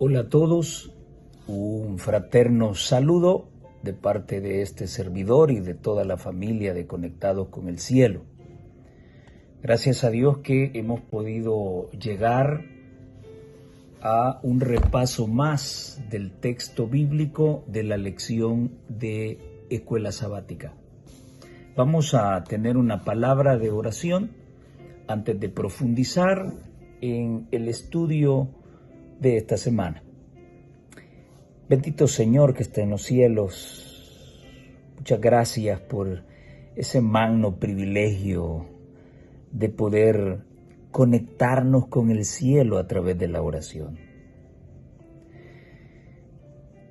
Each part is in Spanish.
Hola a todos, un fraterno saludo de parte de este servidor y de toda la familia de Conectados con el Cielo. Gracias a Dios que hemos podido llegar a un repaso más del texto bíblico de la lección de Escuela Sabática. Vamos a tener una palabra de oración antes de profundizar en el estudio de esta semana. Bendito Señor que está en los cielos, muchas gracias por ese magno privilegio de poder conectarnos con el cielo a través de la oración.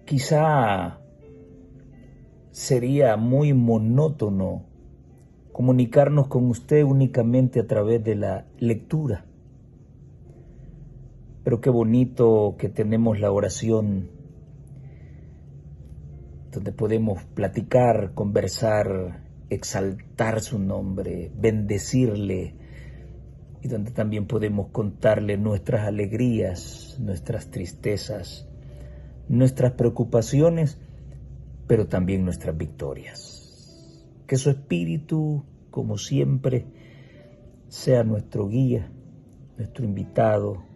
Quizá sería muy monótono comunicarnos con usted únicamente a través de la lectura. Pero qué bonito que tenemos la oración, donde podemos platicar, conversar, exaltar su nombre, bendecirle, y donde también podemos contarle nuestras alegrías, nuestras tristezas, nuestras preocupaciones, pero también nuestras victorias. Que su Espíritu, como siempre, sea nuestro guía, nuestro invitado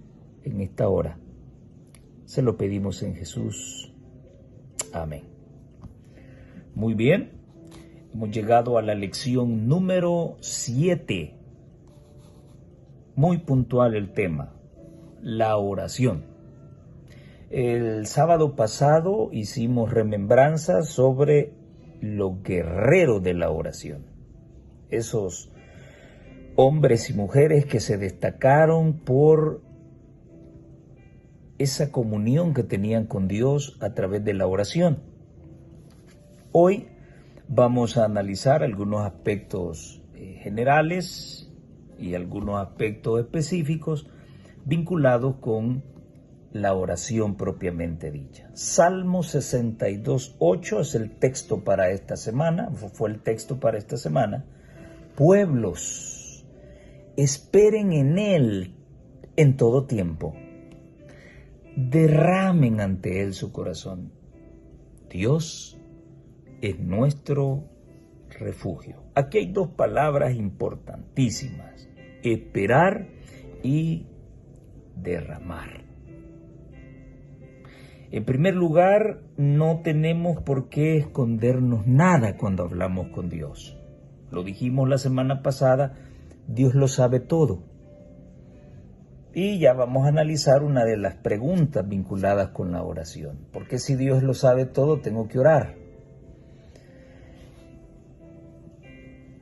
en esta hora. Se lo pedimos en Jesús. Amén. Muy bien, hemos llegado a la lección número 7. Muy puntual el tema, la oración. El sábado pasado hicimos remembranzas sobre los guerreros de la oración. Esos hombres y mujeres que se destacaron por esa comunión que tenían con Dios a través de la oración. Hoy vamos a analizar algunos aspectos generales y algunos aspectos específicos vinculados con la oración propiamente dicha. Salmo 62:8 es el texto para esta semana, fue el texto para esta semana. Pueblos, esperen en Él en todo tiempo. Derramen ante Él su corazón. Dios es nuestro refugio. Aquí hay dos palabras importantísimas: esperar y derramar. En primer lugar, no tenemos por qué escondernos nada cuando hablamos con Dios. Lo dijimos la semana pasada, Dios lo sabe todo. Y ya vamos a analizar una de las preguntas vinculadas con la oración. ¿Por qué si Dios lo sabe todo tengo que orar?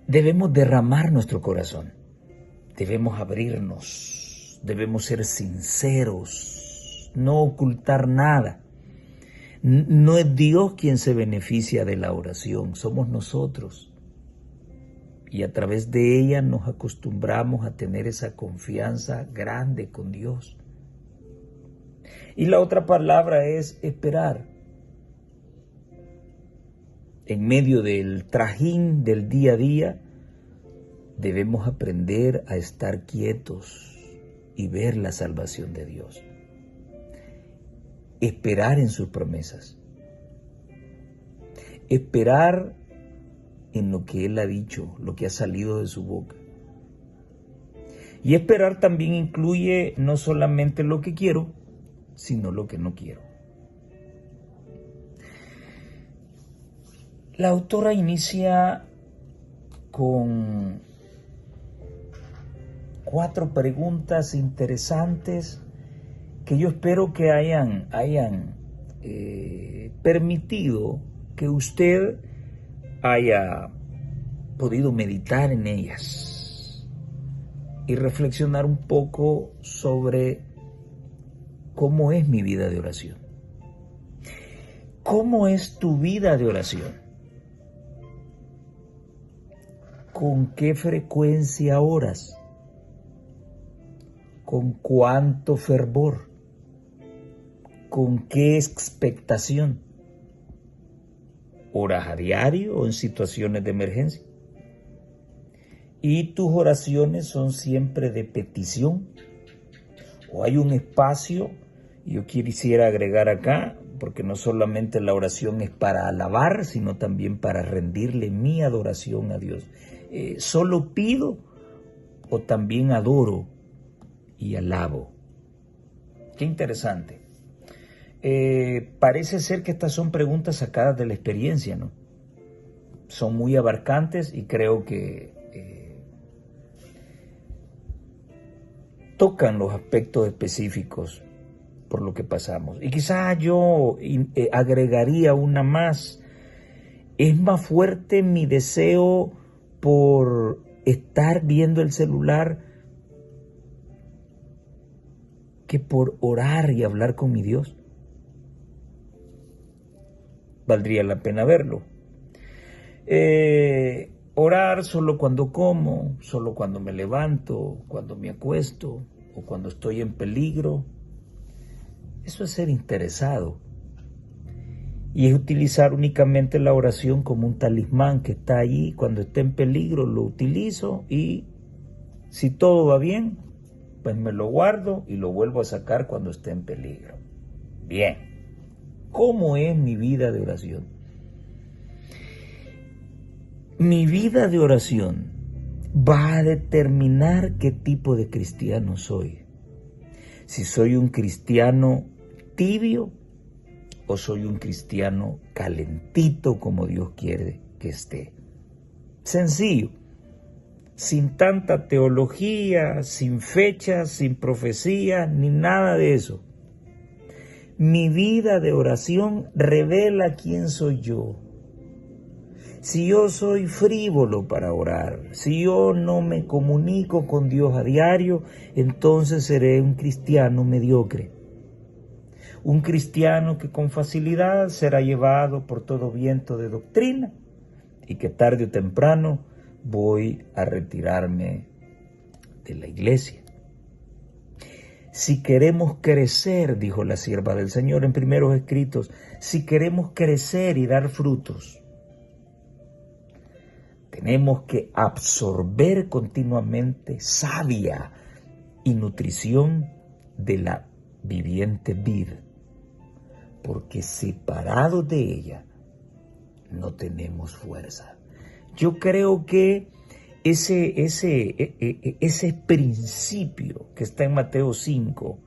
Debemos derramar nuestro corazón, debemos abrirnos, debemos ser sinceros, no ocultar nada. No es Dios quien se beneficia de la oración, somos nosotros. Y a través de ella nos acostumbramos a tener esa confianza grande con Dios. Y la otra palabra es esperar. En medio del trajín del día a día, debemos aprender a estar quietos y ver la salvación de Dios. Esperar en sus promesas. Esperar en lo que Él ha dicho, lo que ha salido de su boca. Y esperar también incluye no solamente lo que quiero, sino lo que no quiero. La autora inicia con 4 preguntas interesantes que yo espero que hayan permitido que usted haya podido meditar en ellas y reflexionar un poco sobre cómo es mi vida de oración. ¿Cómo es tu vida de oración? ¿Con qué frecuencia oras? ¿Con cuánto fervor? ¿Con qué expectación? ¿Oras a diario o en situaciones de emergencia? ¿Y tus oraciones son siempre de petición? ¿O hay un espacio Yo quisiera agregar acá, porque no solamente la oración es para alabar, sino también para rendirle mi adoración a Dios. ¿Solo pido o también adoro y alabo? Qué interesante. Parece ser que estas son preguntas sacadas de la experiencia, ¿no? Son muy abarcantes y creo que tocan los aspectos específicos por lo que pasamos. Y quizás yo agregaría una más. Es más fuerte mi deseo por estar viendo el celular que por orar y hablar con mi Dios. Valdría la pena verlo. Orar solo cuando como, solo cuando me levanto, cuando me acuesto o cuando estoy en peligro. Eso es ser interesado. Y es utilizar únicamente la oración como un talismán que está allí. Cuando esté en peligro lo utilizo y si todo va bien, pues me lo guardo y lo vuelvo a sacar cuando esté en peligro. Bien, ¿cómo es mi vida de oración? Mi vida de oración va a determinar qué tipo de cristiano soy. Si soy un cristiano tibio o soy un cristiano calentito como Dios quiere que esté. Sencillo, sin tanta teología, sin fechas, sin profecías, ni nada de eso. Mi vida de oración revela quién soy yo. Si yo soy frívolo para orar, si yo no me comunico con Dios a diario, entonces seré un cristiano mediocre. Un cristiano que con facilidad será llevado por todo viento de doctrina y que tarde o temprano voy a retirarme de la iglesia. Si queremos crecer, dijo la sierva del Señor en primeros escritos, si queremos crecer y dar frutos, tenemos que absorber continuamente savia y nutrición de la viviente vid, porque separados de ella no tenemos fuerza. Yo creo que ese principio que está en Mateo 5,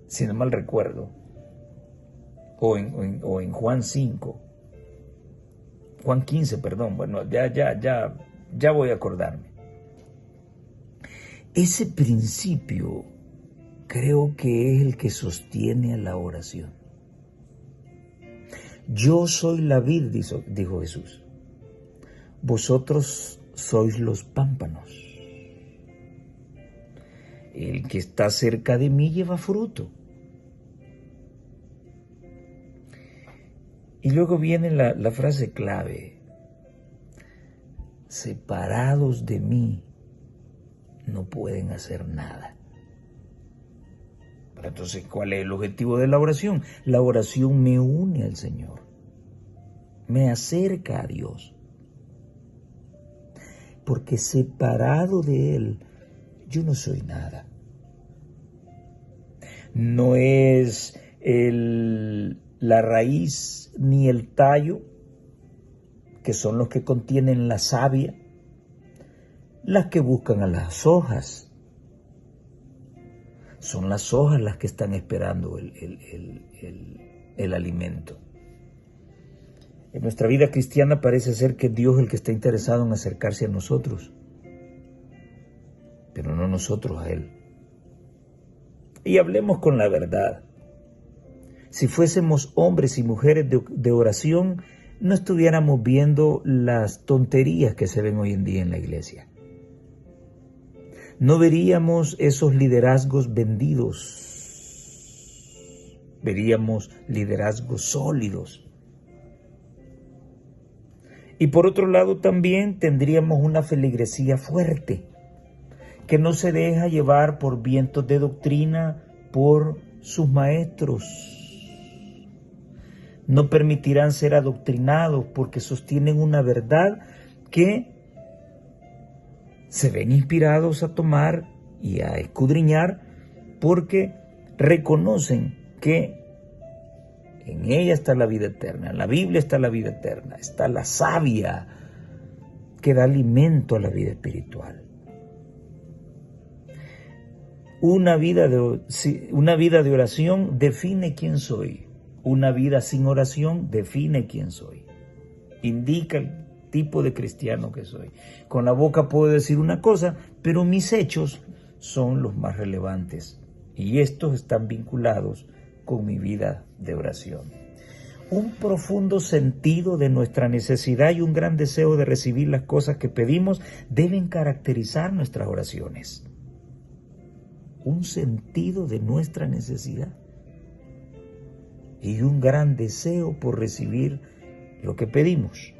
si no mal recuerdo, o en Juan 5, Juan 15, perdón, bueno, ya voy a acordarme. Ese principio creo que es el que sostiene a la oración. Yo soy la vid, dijo Jesús. Vosotros sois los pámpanos. El que está cerca de mí lleva fruto. Y luego viene la frase clave. Separados de mí no pueden hacer nada. Pero entonces, ¿cuál es el objetivo de la oración? La oración me une al Señor, me acerca a Dios. Porque separado de Él, yo no soy nada. No es la raíz ni el tallo, que son los que contienen la savia, las que buscan a las hojas. Son las hojas las que están esperando el alimento. En nuestra vida cristiana parece ser que Dios es el que está interesado en acercarse a nosotros, pero no nosotros a Él. Y hablemos con la verdad. Si fuésemos hombres y mujeres de oración, no estuviéramos viendo las tonterías que se ven hoy en día en la iglesia. No veríamos esos liderazgos vendidos. Veríamos liderazgos sólidos. Y por otro lado también tendríamos una feligresía fuerte, que no se deja llevar por vientos de doctrina, por sus maestros. No permitirán ser adoctrinados porque sostienen una verdad que se ven inspirados a tomar y a escudriñar porque reconocen que en ella está la vida eterna, en la Biblia está la vida eterna, está la savia que da alimento a la vida espiritual. Una vida de oración define quién soy. Una vida sin oración define quién soy. Indica el tipo de cristiano que soy. Con la boca puedo decir una cosa, pero mis hechos son los más relevantes. Y estos están vinculados con mi vida de oración. Un profundo sentido de nuestra necesidad y un gran deseo de recibir las cosas que pedimos deben caracterizar nuestras oraciones. Un sentido de nuestra necesidad y un gran deseo por recibir lo que pedimos.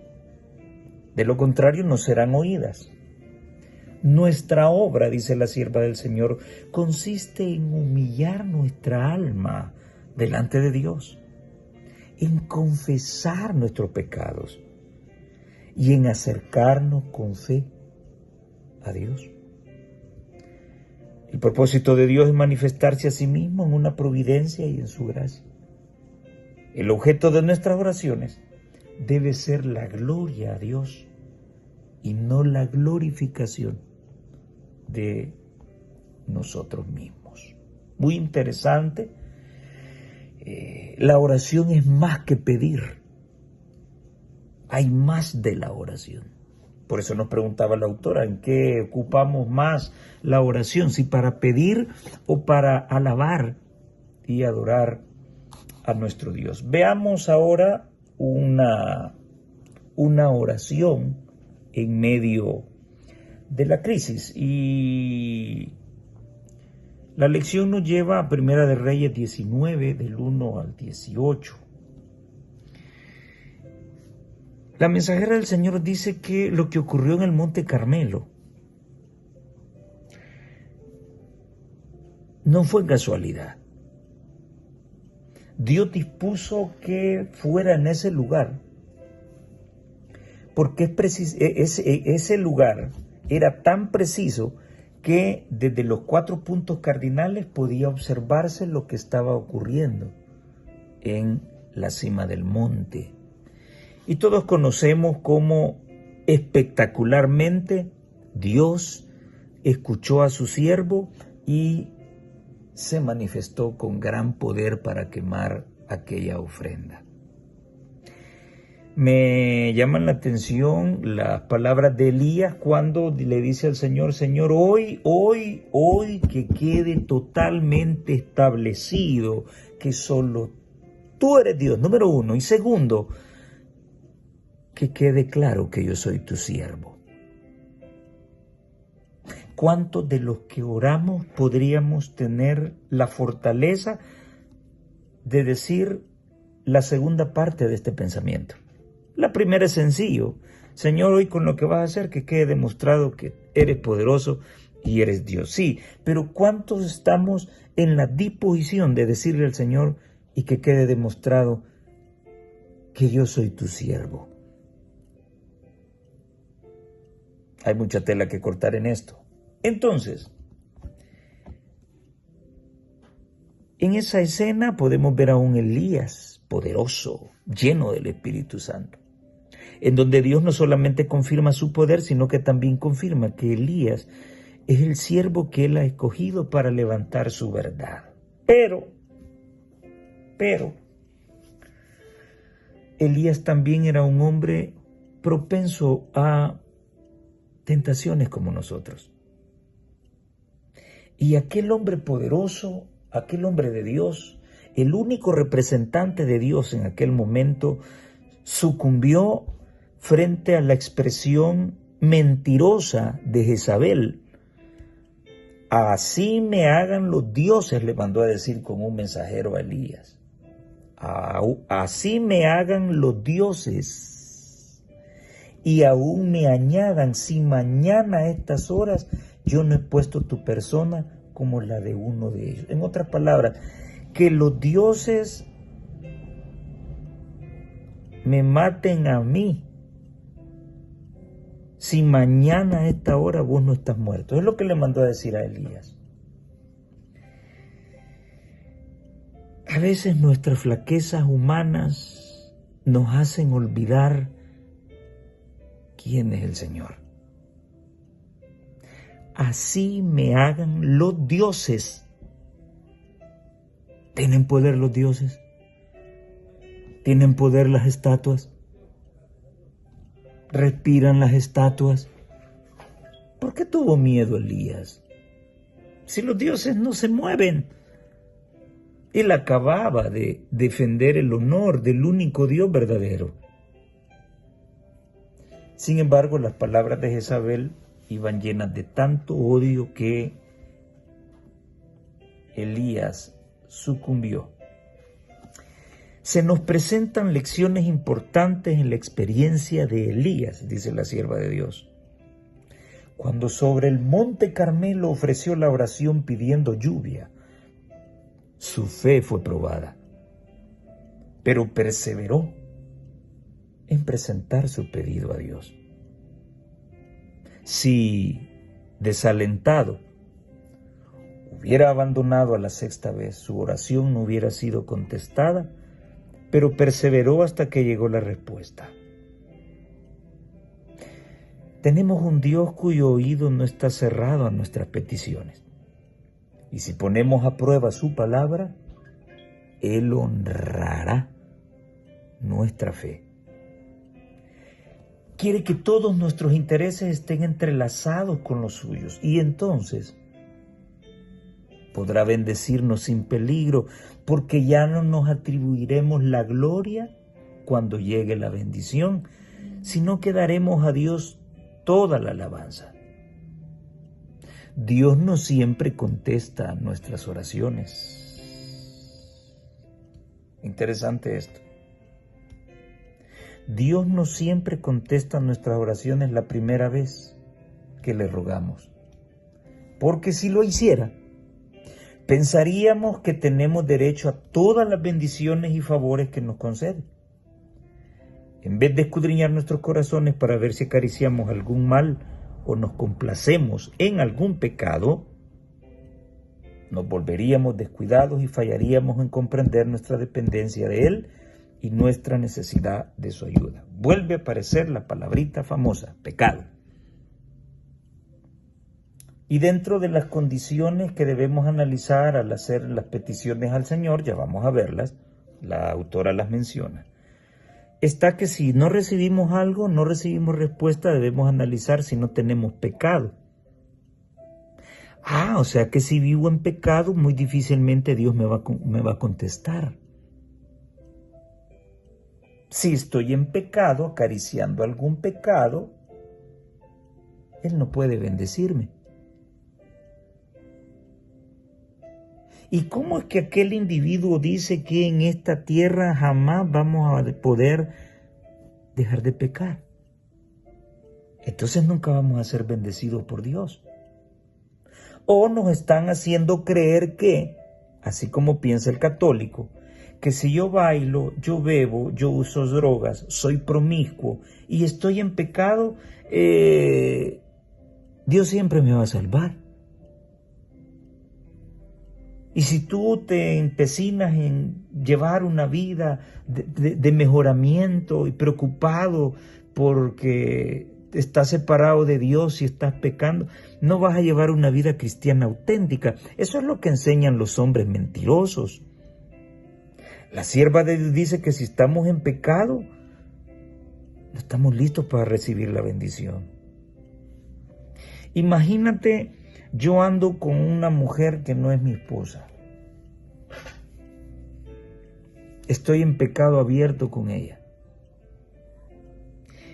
De lo contrario, no serán oídas. Nuestra obra, dice la sierva del Señor, consiste en humillar nuestra alma delante de Dios, en confesar nuestros pecados y en acercarnos con fe a Dios. El propósito de Dios es manifestarse a sí mismo en una providencia y en su gracia. El objeto de nuestras oraciones debe ser la gloria a Dios y no la glorificación de nosotros mismos. Muy interesante. La oración es más que pedir. Hay más de la oración. Por eso nos preguntaba la autora, ¿en qué ocupamos más la oración? ¿Si para pedir o para alabar y adorar a nuestro Dios? Veamos ahora una oración en medio de la crisis. Y la lección nos lleva a Primera de Reyes 19, del 1 al 18. La mensajera del Señor dice que lo que ocurrió en el Monte Carmelo no fue casualidad. Dios dispuso que fuera en ese lugar, porque ese lugar era tan preciso que desde los 4 puntos cardinales podía observarse lo que estaba ocurriendo en la cima del monte. Y todos conocemos cómo espectacularmente Dios escuchó a su siervo y se manifestó con gran poder para quemar aquella ofrenda. Me llaman la atención las palabras de Elías cuando le dice al Señor, Señor, hoy que quede totalmente establecido que solo tú eres Dios, número 1. Y segundo, que quede claro que yo soy tu siervo. ¿Cuántos de los que oramos podríamos tener la fortaleza de decir la segunda parte de este pensamiento? La primera es sencillo. Señor, hoy con lo que vas a hacer que quede demostrado que eres poderoso y eres Dios. Sí, pero ¿cuántos estamos en la disposición de decirle al Señor y que quede demostrado que yo soy tu siervo? Hay mucha tela que cortar en esto. Entonces, en esa escena podemos ver a un Elías poderoso, lleno del Espíritu Santo, en donde Dios no solamente confirma su poder, sino que también confirma que Elías es el siervo que Él ha escogido para levantar su verdad. Pero, Elías también era un hombre propenso a tentaciones como nosotros. Y aquel hombre poderoso, aquel hombre de Dios, el único representante de Dios en aquel momento, sucumbió frente a la expresión mentirosa de Jezabel. Así me hagan los dioses, le mandó a decir con un mensajero a Elías. Así me hagan los dioses y aún me añadan, si mañana a estas horas yo no he puesto tu persona como la de uno de ellos. En otras palabras, que los dioses me maten a mí si mañana a esta hora vos no estás muerto. Es lo que le mandó a decir a Elías. A veces nuestras flaquezas humanas nos hacen olvidar quién es el Señor. Así me hagan los dioses. ¿Tienen poder los dioses? ¿Tienen poder las estatuas? ¿Respiran las estatuas? ¿Por qué tuvo miedo Elías? Si los dioses no se mueven. Él acababa de defender el honor del único Dios verdadero. Sin embargo, las palabras de Jezabel iban llenas de tanto odio que Elías sucumbió. Se nos presentan lecciones importantes en la experiencia de Elías, dice la sierva de Dios. Cuando sobre el monte Carmelo ofreció la oración pidiendo lluvia, su fe fue probada, pero perseveró en presentar su pedido a Dios. Si, desalentado, hubiera abandonado a la sexta vez, su oración no hubiera sido contestada, pero perseveró hasta que llegó la respuesta. Tenemos un Dios cuyo oído no está cerrado a nuestras peticiones. Y si ponemos a prueba su palabra, Él honrará nuestra fe. Quiere que todos nuestros intereses estén entrelazados con los suyos y entonces podrá bendecirnos sin peligro, porque ya no nos atribuiremos la gloria cuando llegue la bendición, sino que daremos a Dios toda la alabanza. Dios no siempre contesta nuestras oraciones. Interesante esto. Dios no siempre contesta nuestras oraciones la primera vez que le rogamos, porque si lo hiciera, pensaríamos que tenemos derecho a todas las bendiciones y favores que nos concede. En vez de escudriñar nuestros corazones para ver si acariciamos algún mal o nos complacemos en algún pecado, nos volveríamos descuidados y fallaríamos en comprender nuestra dependencia de Él y nuestra necesidad de su ayuda. Vuelve a aparecer la palabrita famosa, pecado. Y dentro de las condiciones que debemos analizar al hacer las peticiones al Señor, ya vamos a verlas, la autora las menciona, está que si no recibimos algo, no recibimos respuesta, debemos analizar si no tenemos pecado. O sea que si vivo en pecado, muy difícilmente Dios me va a contestar. Si estoy en pecado, acariciando algún pecado, Él no puede bendecirme. ¿Y cómo es que aquel individuo dice que en esta tierra jamás vamos a poder dejar de pecar? Entonces nunca vamos a ser bendecidos por Dios. O nos están haciendo creer que, así como piensa el católico, que si yo bailo, yo bebo, yo uso drogas, soy promiscuo y estoy en pecado, Dios siempre me va a salvar. Y si tú te empecinas en llevar una vida de mejoramiento y preocupado porque estás separado de Dios y estás pecando, no vas a llevar una vida cristiana auténtica. Eso es lo que enseñan los hombres mentirosos. La sierva de Dios dice que si estamos en pecado, no estamos listos para recibir la bendición. Imagínate, yo ando con una mujer que no es mi esposa. Estoy en pecado abierto con ella.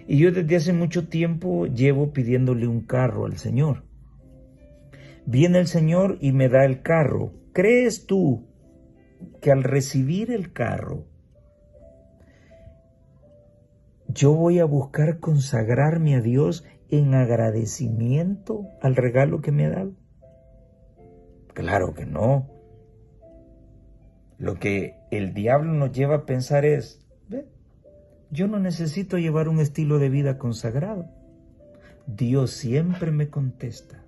Y yo desde hace mucho tiempo llevo pidiéndole un carro al Señor. Viene el Señor y me da el carro. ¿Crees tú que al recibir el carro, yo voy a buscar consagrarme a Dios en agradecimiento al regalo que me ha dado? Claro que no. Lo que el diablo nos lleva a pensar es, yo no necesito llevar un estilo de vida consagrado. Dios siempre me contesta.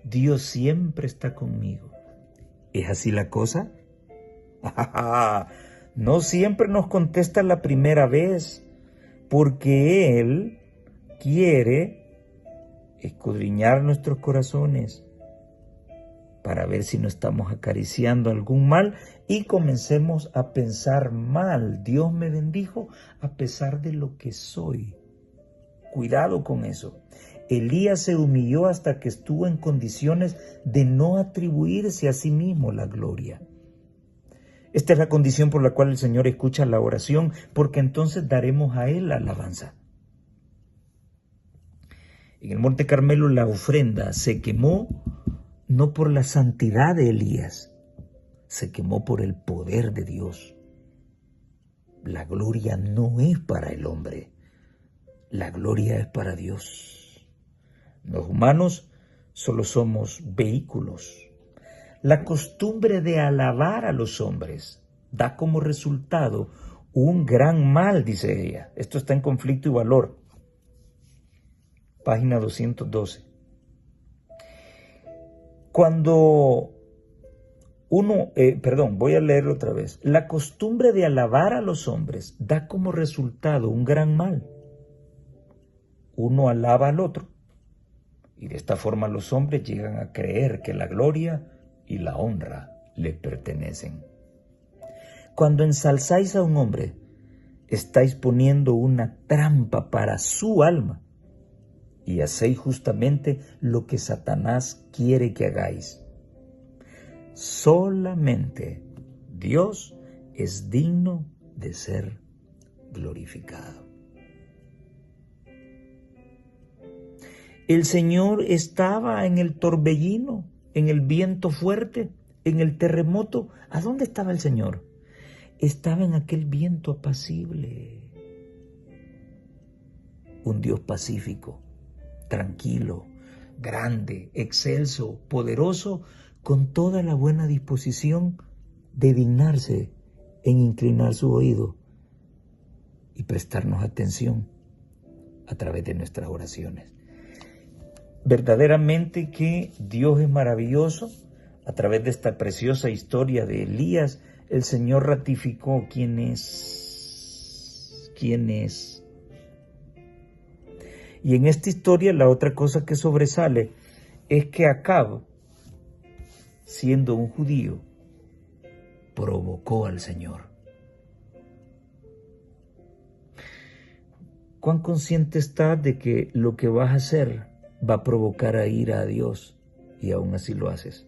Dios siempre está conmigo. ¿Es así la cosa? No siempre nos contesta la primera vez, porque Él quiere escudriñar nuestros corazones para ver si no estamos acariciando algún mal y comencemos a pensar mal. Dios me bendijo a pesar de lo que soy. Cuidado con eso. Elías se humilló hasta que estuvo en condiciones de no atribuirse a sí mismo la gloria. Esta es la condición por la cual el Señor escucha la oración, porque entonces daremos a Él la alabanza. En el Monte Carmelo la ofrenda se quemó no por la santidad de Elías, se quemó por el poder de Dios. La gloria no es para el hombre, la gloria es para Dios. Los humanos solo somos vehículos. La costumbre de alabar a los hombres da como resultado un gran mal, dice ella. Esto está en Conflicto y Valor, página 212. Cuando voy a leerlo otra vez. La costumbre de alabar a los hombres da como resultado un gran mal. Uno alaba al otro y de esta forma los hombres llegan a creer que la gloria y la honra les pertenecen. Cuando ensalzáis a un hombre, estáis poniendo una trampa para su alma y hacéis justamente lo que Satanás quiere que hagáis. Solamente Dios es digno de ser glorificado. El Señor estaba en el torbellino, en el viento fuerte, en el terremoto. ¿A dónde estaba el Señor? Estaba en aquel viento apacible. Un Dios pacífico, tranquilo, grande, excelso, poderoso, con toda la buena disposición de dignarse en inclinar su oído y prestarnos atención a través de nuestras oraciones. Verdaderamente que Dios es maravilloso. A través de esta preciosa historia de Elías, el Señor ratificó quién es. Y en esta historia la otra cosa que sobresale es que Acab, siendo un judío, provocó al Señor. ¿Cuán consciente estás de que lo que vas a hacer va a provocar a ira a Dios y aún así lo haces?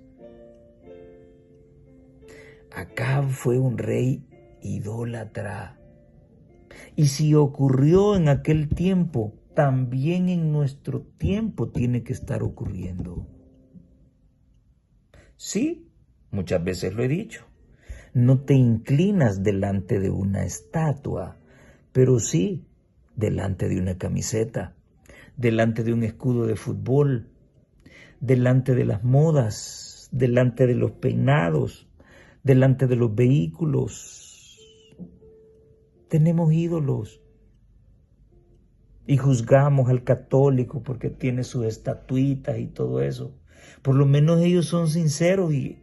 Acab fue un rey idólatra. Y si ocurrió en aquel tiempo, también en nuestro tiempo tiene que estar ocurriendo. Sí, muchas veces lo he dicho. No te inclinas delante de una estatua, pero sí delante de una camiseta, delante de un escudo de fútbol, delante de las modas, delante de los peinados, delante de los vehículos. Tenemos ídolos y juzgamos al católico porque tiene sus estatuitas y todo eso. Por lo menos ellos son sinceros y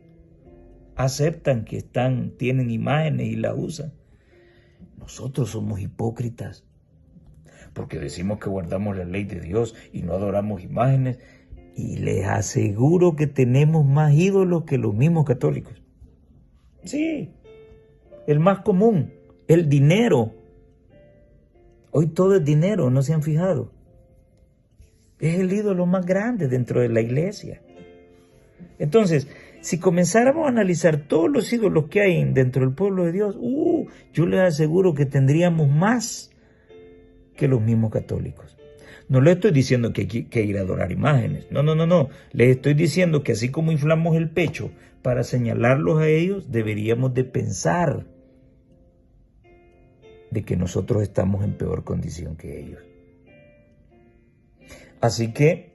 aceptan que tienen imágenes y la usan. Nosotros somos hipócritas porque decimos que guardamos la ley de Dios y no adoramos imágenes, y les aseguro que tenemos más ídolos que los mismos católicos. Sí, el más común, el dinero. Hoy todo es dinero, ¿no se han fijado? Es el ídolo más grande dentro de la iglesia. Entonces, si comenzáramos a analizar todos los ídolos que hay dentro del pueblo de Dios, yo les aseguro que tendríamos más que los mismos católicos. No les estoy diciendo que hay que ir a adorar imágenes. No. Les estoy diciendo que así como inflamos el pecho para señalarlos a ellos, deberíamos de pensar de que nosotros estamos en peor condición que ellos. Así que,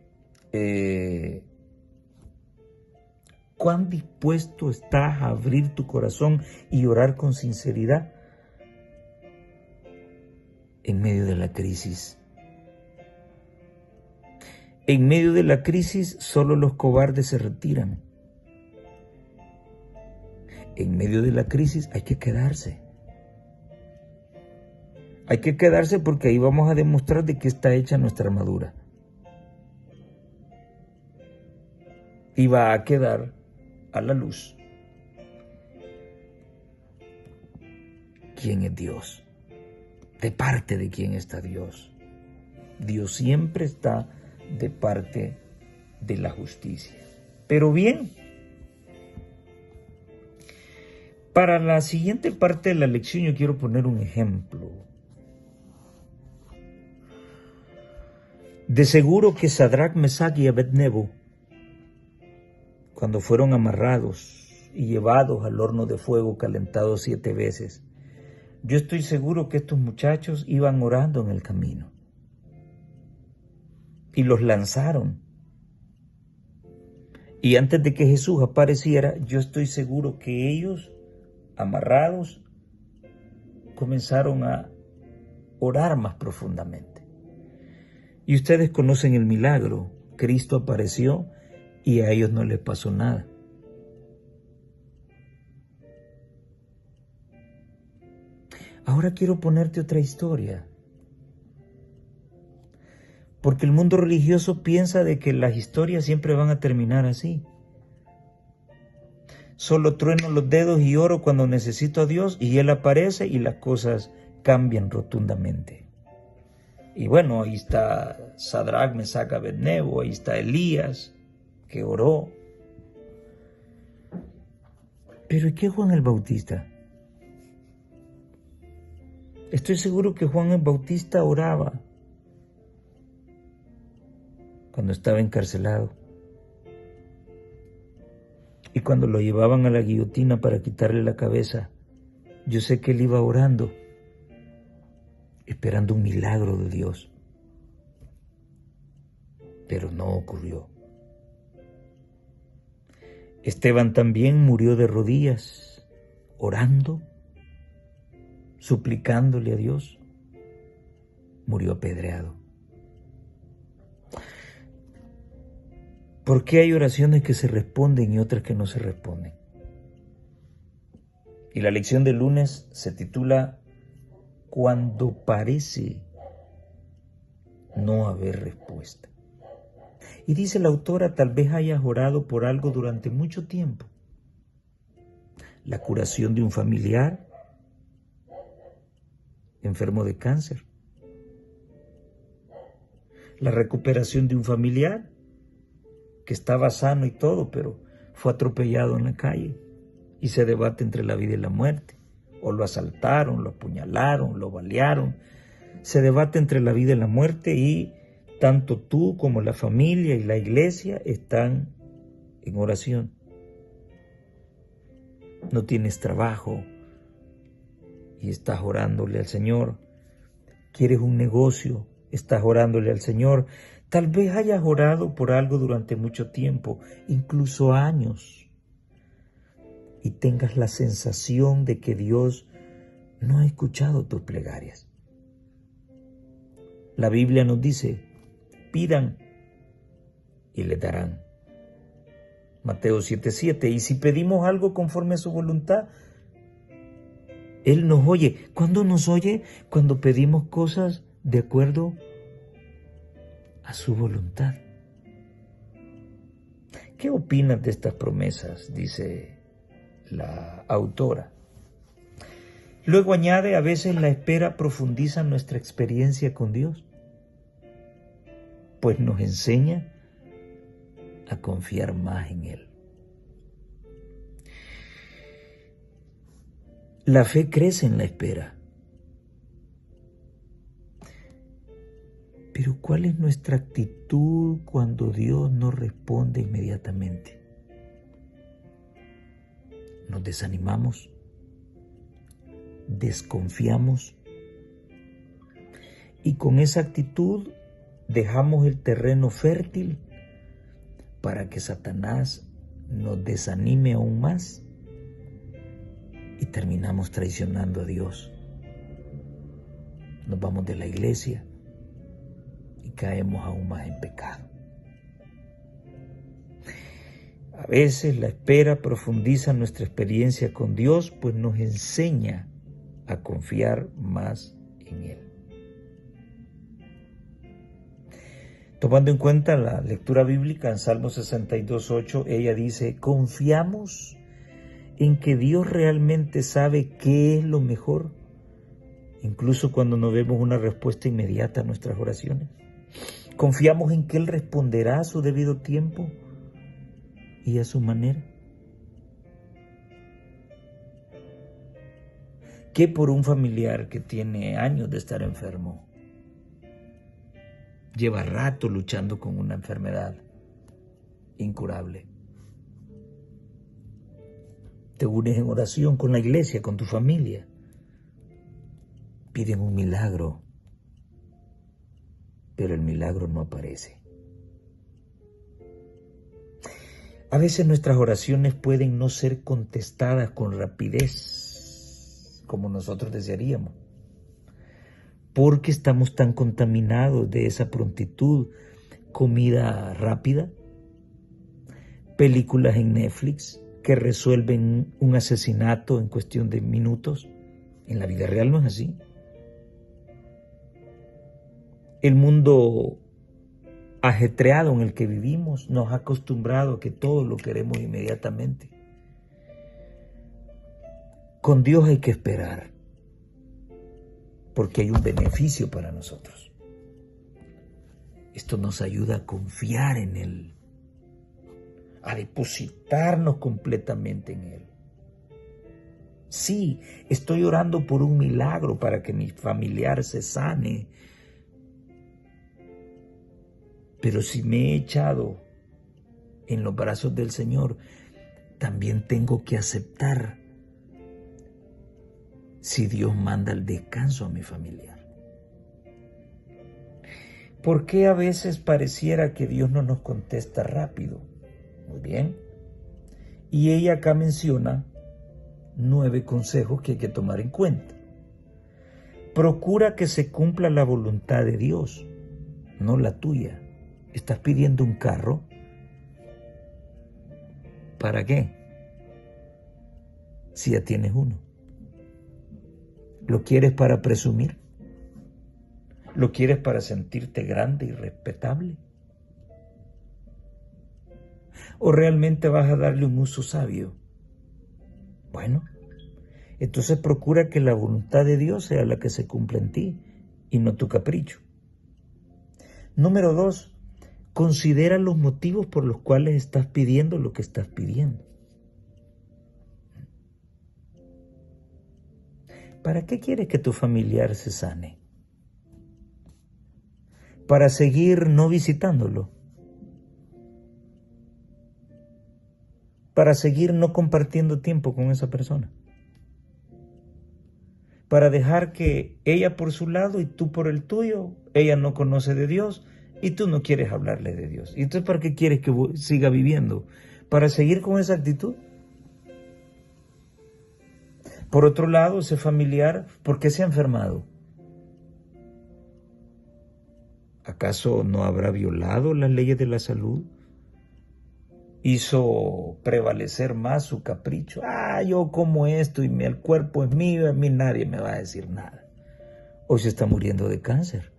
¿cuán dispuesto estás a abrir tu corazón y orar con sinceridad en medio de la crisis? En medio de la crisis, solo los cobardes se retiran. en medio de la crisis hay que quedarse. Hay que quedarse porque ahí vamos a demostrar de qué está hecha nuestra armadura. Y va a quedar a la luz quién es Dios, de parte de quién está Dios. Dios siempre está de parte de la justicia. Pero bien, para la siguiente parte de la lección yo quiero poner un ejemplo. De seguro que Sadrach, Mesach y Abednego, cuando fueron amarrados y llevados al horno de fuego calentado 7 veces, yo estoy seguro que estos muchachos iban orando en el camino y los lanzaron. Y antes de que Jesús apareciera, yo estoy seguro que ellos, amarrados, comenzaron a orar más profundamente. Y ustedes conocen el milagro. Cristo apareció y a ellos no les pasó nada. Ahora quiero ponerte otra historia. Porque el mundo religioso piensa de que las historias siempre van a terminar así. Solo trueno los dedos y oro cuando necesito a Dios y Él aparece y las cosas cambian rotundamente. Y bueno, ahí está Sadrach, Mesach, Abednego, ahí está Elías, que oró. Pero ¿y qué Juan el Bautista? Estoy seguro que Juan el Bautista oraba cuando estaba encarcelado. Y cuando lo llevaban a la guillotina para quitarle la cabeza, yo sé que él iba orando, esperando un milagro de Dios. Pero no ocurrió. Esteban también murió de rodillas, orando, suplicándole a Dios. Murió apedreado. ¿Por qué hay oraciones que se responden y otras que no se responden? Y la lección del lunes se titula Cuando parece no haber respuesta. Y dice la autora, tal vez hayas orado por algo durante mucho tiempo. La curación de un familiar enfermo de cáncer. La recuperación de un familiar que estaba sano y todo, pero fue atropellado en la calle y se debate entre la vida y la muerte. O lo asaltaron, lo apuñalaron, lo balearon. Se debate entre la vida y la muerte y tanto tú como la familia y la iglesia están en oración. No tienes trabajo y estás orándole al Señor. Quieres un negocio, estás orándole al Señor. Tal vez hayas orado por algo durante mucho tiempo, incluso años, y tengas la sensación de que Dios no ha escuchado tus plegarias. La Biblia nos dice, pidan y les darán. Mateo 7:7, y si pedimos algo conforme a su voluntad, Él nos oye. ¿Cuándo nos oye? Cuando pedimos cosas de acuerdo a su voluntad. ¿Qué opinas de estas promesas? Dice la autora. Luego añade, a veces la espera profundiza nuestra experiencia con Dios, pues nos enseña a confiar más en Él. La fe crece en la espera. Pero ¿cuál es nuestra actitud cuando Dios no responde inmediatamente? ¿Nos desanimamos? ¿Desconfiamos? Y con esa actitud dejamos el terreno fértil para que Satanás nos desanime aún más y terminamos traicionando a Dios. Nos vamos de la iglesia y caemos aún más en pecado. veces la espera profundiza nuestra experiencia con Dios, pues nos enseña a confiar más en Él. Tomando en cuenta la lectura bíblica en Salmo 62:8, ella dice: confiamos en que Dios realmente sabe qué es lo mejor, incluso cuando no vemos una respuesta inmediata a nuestras oraciones. Confiamos en que Él responderá a su debido tiempo y a su manera. ¿Qué por un familiar que tiene años de estar enfermo? Lleva rato luchando con una enfermedad incurable. Te unes en oración con la iglesia, con tu familia. Piden un milagro, pero el milagro no aparece. A veces nuestras oraciones pueden no ser contestadas con rapidez como nosotros desearíamos, porque estamos tan contaminados de esa prontitud. Comida rápida, películas en Netflix que resuelven un asesinato en cuestión de minutos. En la vida real no es así. El mundo ajetreado en el que vivimos nos ha acostumbrado a que todo lo queremos inmediatamente. Con Dios hay que esperar, porque hay un beneficio para nosotros. Esto nos ayuda a confiar en Él, a depositarnos completamente en Él. Sí, estoy orando por un milagro para que mi familiar se sane, pero si me he echado en los brazos del Señor, también tengo que aceptar si Dios manda el descanso a mi familiar. ¿Por qué a veces pareciera que Dios no nos contesta rápido? Muy bien. Y ella acá menciona 9 consejos que hay que tomar en cuenta. Procura que se cumpla la voluntad de Dios, no la tuya. ¿Estás pidiendo un carro? ¿Para qué? Si ya tienes uno. ¿Lo quieres para presumir? ¿Lo quieres para sentirte grande y respetable? ¿O realmente vas a darle un uso sabio? Bueno, entonces procura que la voluntad de Dios sea la que se cumpla en ti y no tu capricho. Número 2, considera los motivos por los cuales estás pidiendo lo que estás pidiendo. ¿Para qué quieres que tu familiar se sane? ¿Para seguir no visitándolo? ¿Para seguir no compartiendo tiempo con esa persona? ¿Para dejar que ella por su lado y tú por el tuyo? Ella no conoce de Dios y tú no quieres hablarle de Dios. ¿Y entonces para qué quieres que siga viviendo? ¿Para seguir con esa actitud? Por otro lado, ese familiar, ¿por qué se ha enfermado? ¿Acaso no habrá violado las leyes de la salud? ¿Hizo prevalecer más su capricho? Yo como esto y el cuerpo es mío, a mí nadie me va a decir nada. Hoy se está muriendo de cáncer.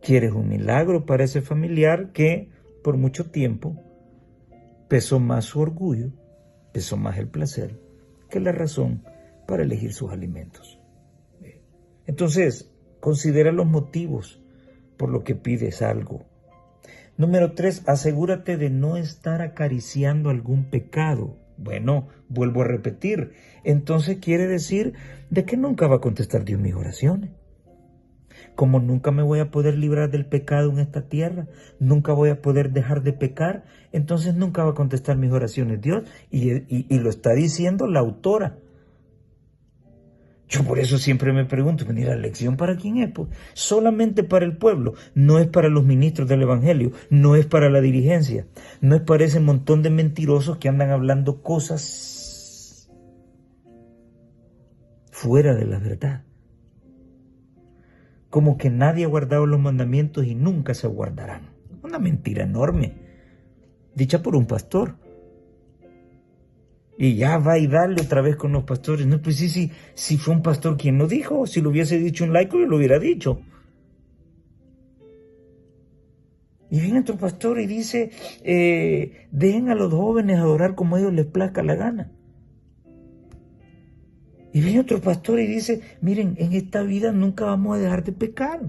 ¿Quieres un milagro para ese familiar que por mucho tiempo pesó más su orgullo, pesó más el placer que la razón para elegir sus alimentos? Entonces, considera los motivos por los que pides algo. Número 3, asegúrate de no estar acariciando algún pecado. Bueno, vuelvo a repetir, entonces quiere decir de que nunca va a contestar Dios mis oraciones. Como nunca me voy a poder librar del pecado en esta tierra, nunca voy a poder dejar de pecar, entonces nunca va a contestar mis oraciones Dios. Y lo está diciendo la autora. Yo por eso siempre me pregunto, ¿la lección para quién es? Pues solamente para el pueblo, no es para los ministros del Evangelio, no es para la dirigencia, no es para ese montón de mentirosos que andan hablando cosas fuera de la verdad. Como que nadie ha guardado los mandamientos y nunca se guardarán. Una mentira enorme, dicha por un pastor. Y ya va y dale otra vez con los pastores. No, pues sí fue un pastor quien lo dijo. Si lo hubiese dicho un laico, yo lo hubiera dicho. Y viene otro pastor y dice, dejen a los jóvenes adorar como a ellos les plazca la gana. Y viene otro pastor y dice, miren, en esta vida nunca vamos a dejar de pecar.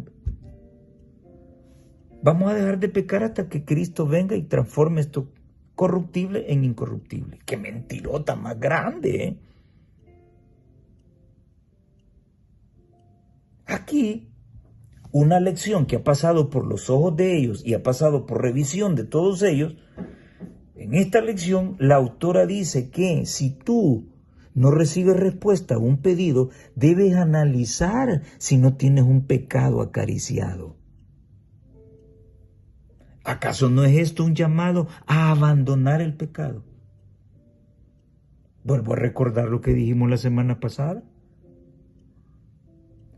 Vamos a dejar de pecar hasta que Cristo venga y transforme esto corruptible en incorruptible. ¡Qué mentirota más grande! ¿Eh? Aquí, una lección que ha pasado por los ojos de ellos y ha pasado por revisión de todos ellos, en esta lección la autora dice que si tú no recibes respuesta a un pedido, debes analizar si no tienes un pecado acariciado. ¿Acaso no es esto un llamado a abandonar el pecado? Vuelvo a recordar lo que dijimos la semana pasada.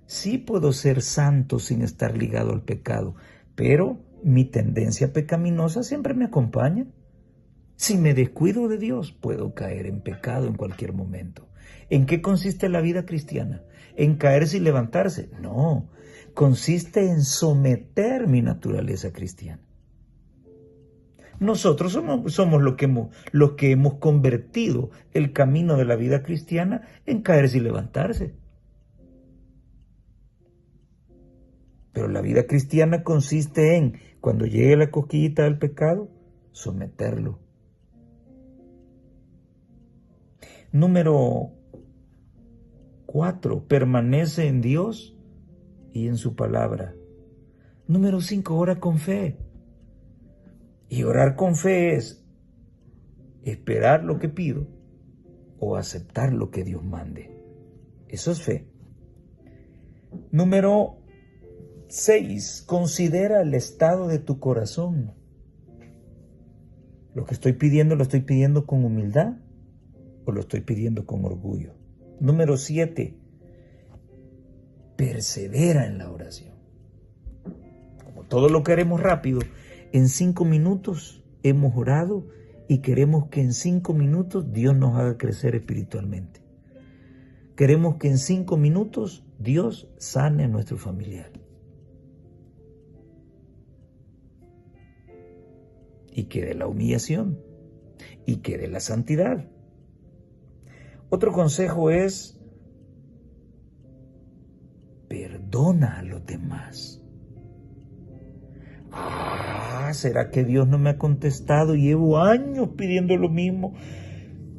Sí puedo ser santo sin estar ligado al pecado, pero mi tendencia pecaminosa siempre me acompaña. Si me descuido de Dios, puedo caer en pecado en cualquier momento. ¿En qué consiste la vida cristiana? ¿En caerse y levantarse? No, consiste en someter mi naturaleza cristiana. Nosotros somos los que hemos convertido el camino de la vida cristiana en caerse y levantarse. Pero la vida cristiana consiste en, cuando llegue la cosquillita del pecado, someterlo. Número 4, permanece en Dios y en su palabra. Número 5, ora con fe. Y orar con fe es esperar lo que pido o aceptar lo que Dios mande. Eso es fe. Número 6, considera el estado de tu corazón. Lo que estoy pidiendo, ¿lo estoy pidiendo con humildad o lo estoy pidiendo con orgullo? Número 7, persevera en la oración. Como todo lo queremos rápido, en 5 minutos hemos orado y queremos que en 5 minutos Dios nos haga crecer espiritualmente. Queremos que en 5 minutos Dios sane a nuestro familiar. Y que de la humillación y que de la santidad. Otro consejo es perdona a los demás. ¿Será que Dios no me ha contestado? Llevo años pidiendo lo mismo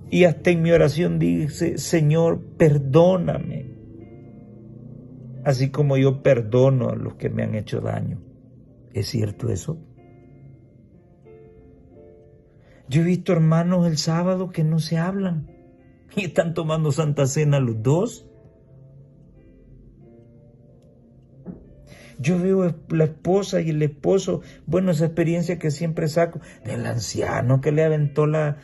y hasta en mi oración dice, Señor, perdóname, así como yo perdono a los que me han hecho daño. ¿Es cierto eso? Yo he visto hermanos el sábado que no se hablan y están tomando Santa Cena los dos. Yo veo la esposa y el esposo, bueno, esa experiencia que siempre saco, del anciano que le aventó la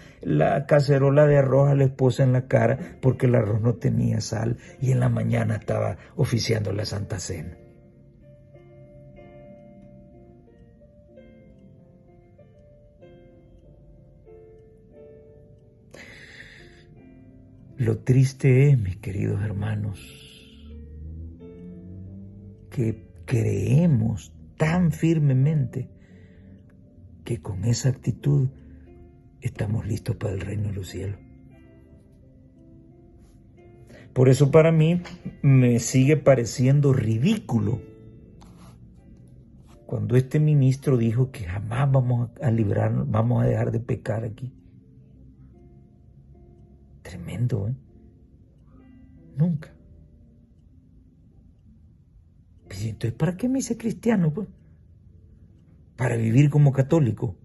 cacerola de arroz a la esposa en la cara porque el arroz no tenía sal y en la mañana estaba oficiando la Santa Cena. Lo triste es, mis queridos hermanos, que creemos tan firmemente que con esa actitud estamos listos para el reino de los cielos. Por eso para mí me sigue pareciendo ridículo cuando este ministro dijo que jamás vamos a librarnos, vamos a dejar de pecar aquí. Tremendo, ¿eh? Nunca. Pues, entonces, ¿para qué me hice cristiano, pues? Para vivir como católico.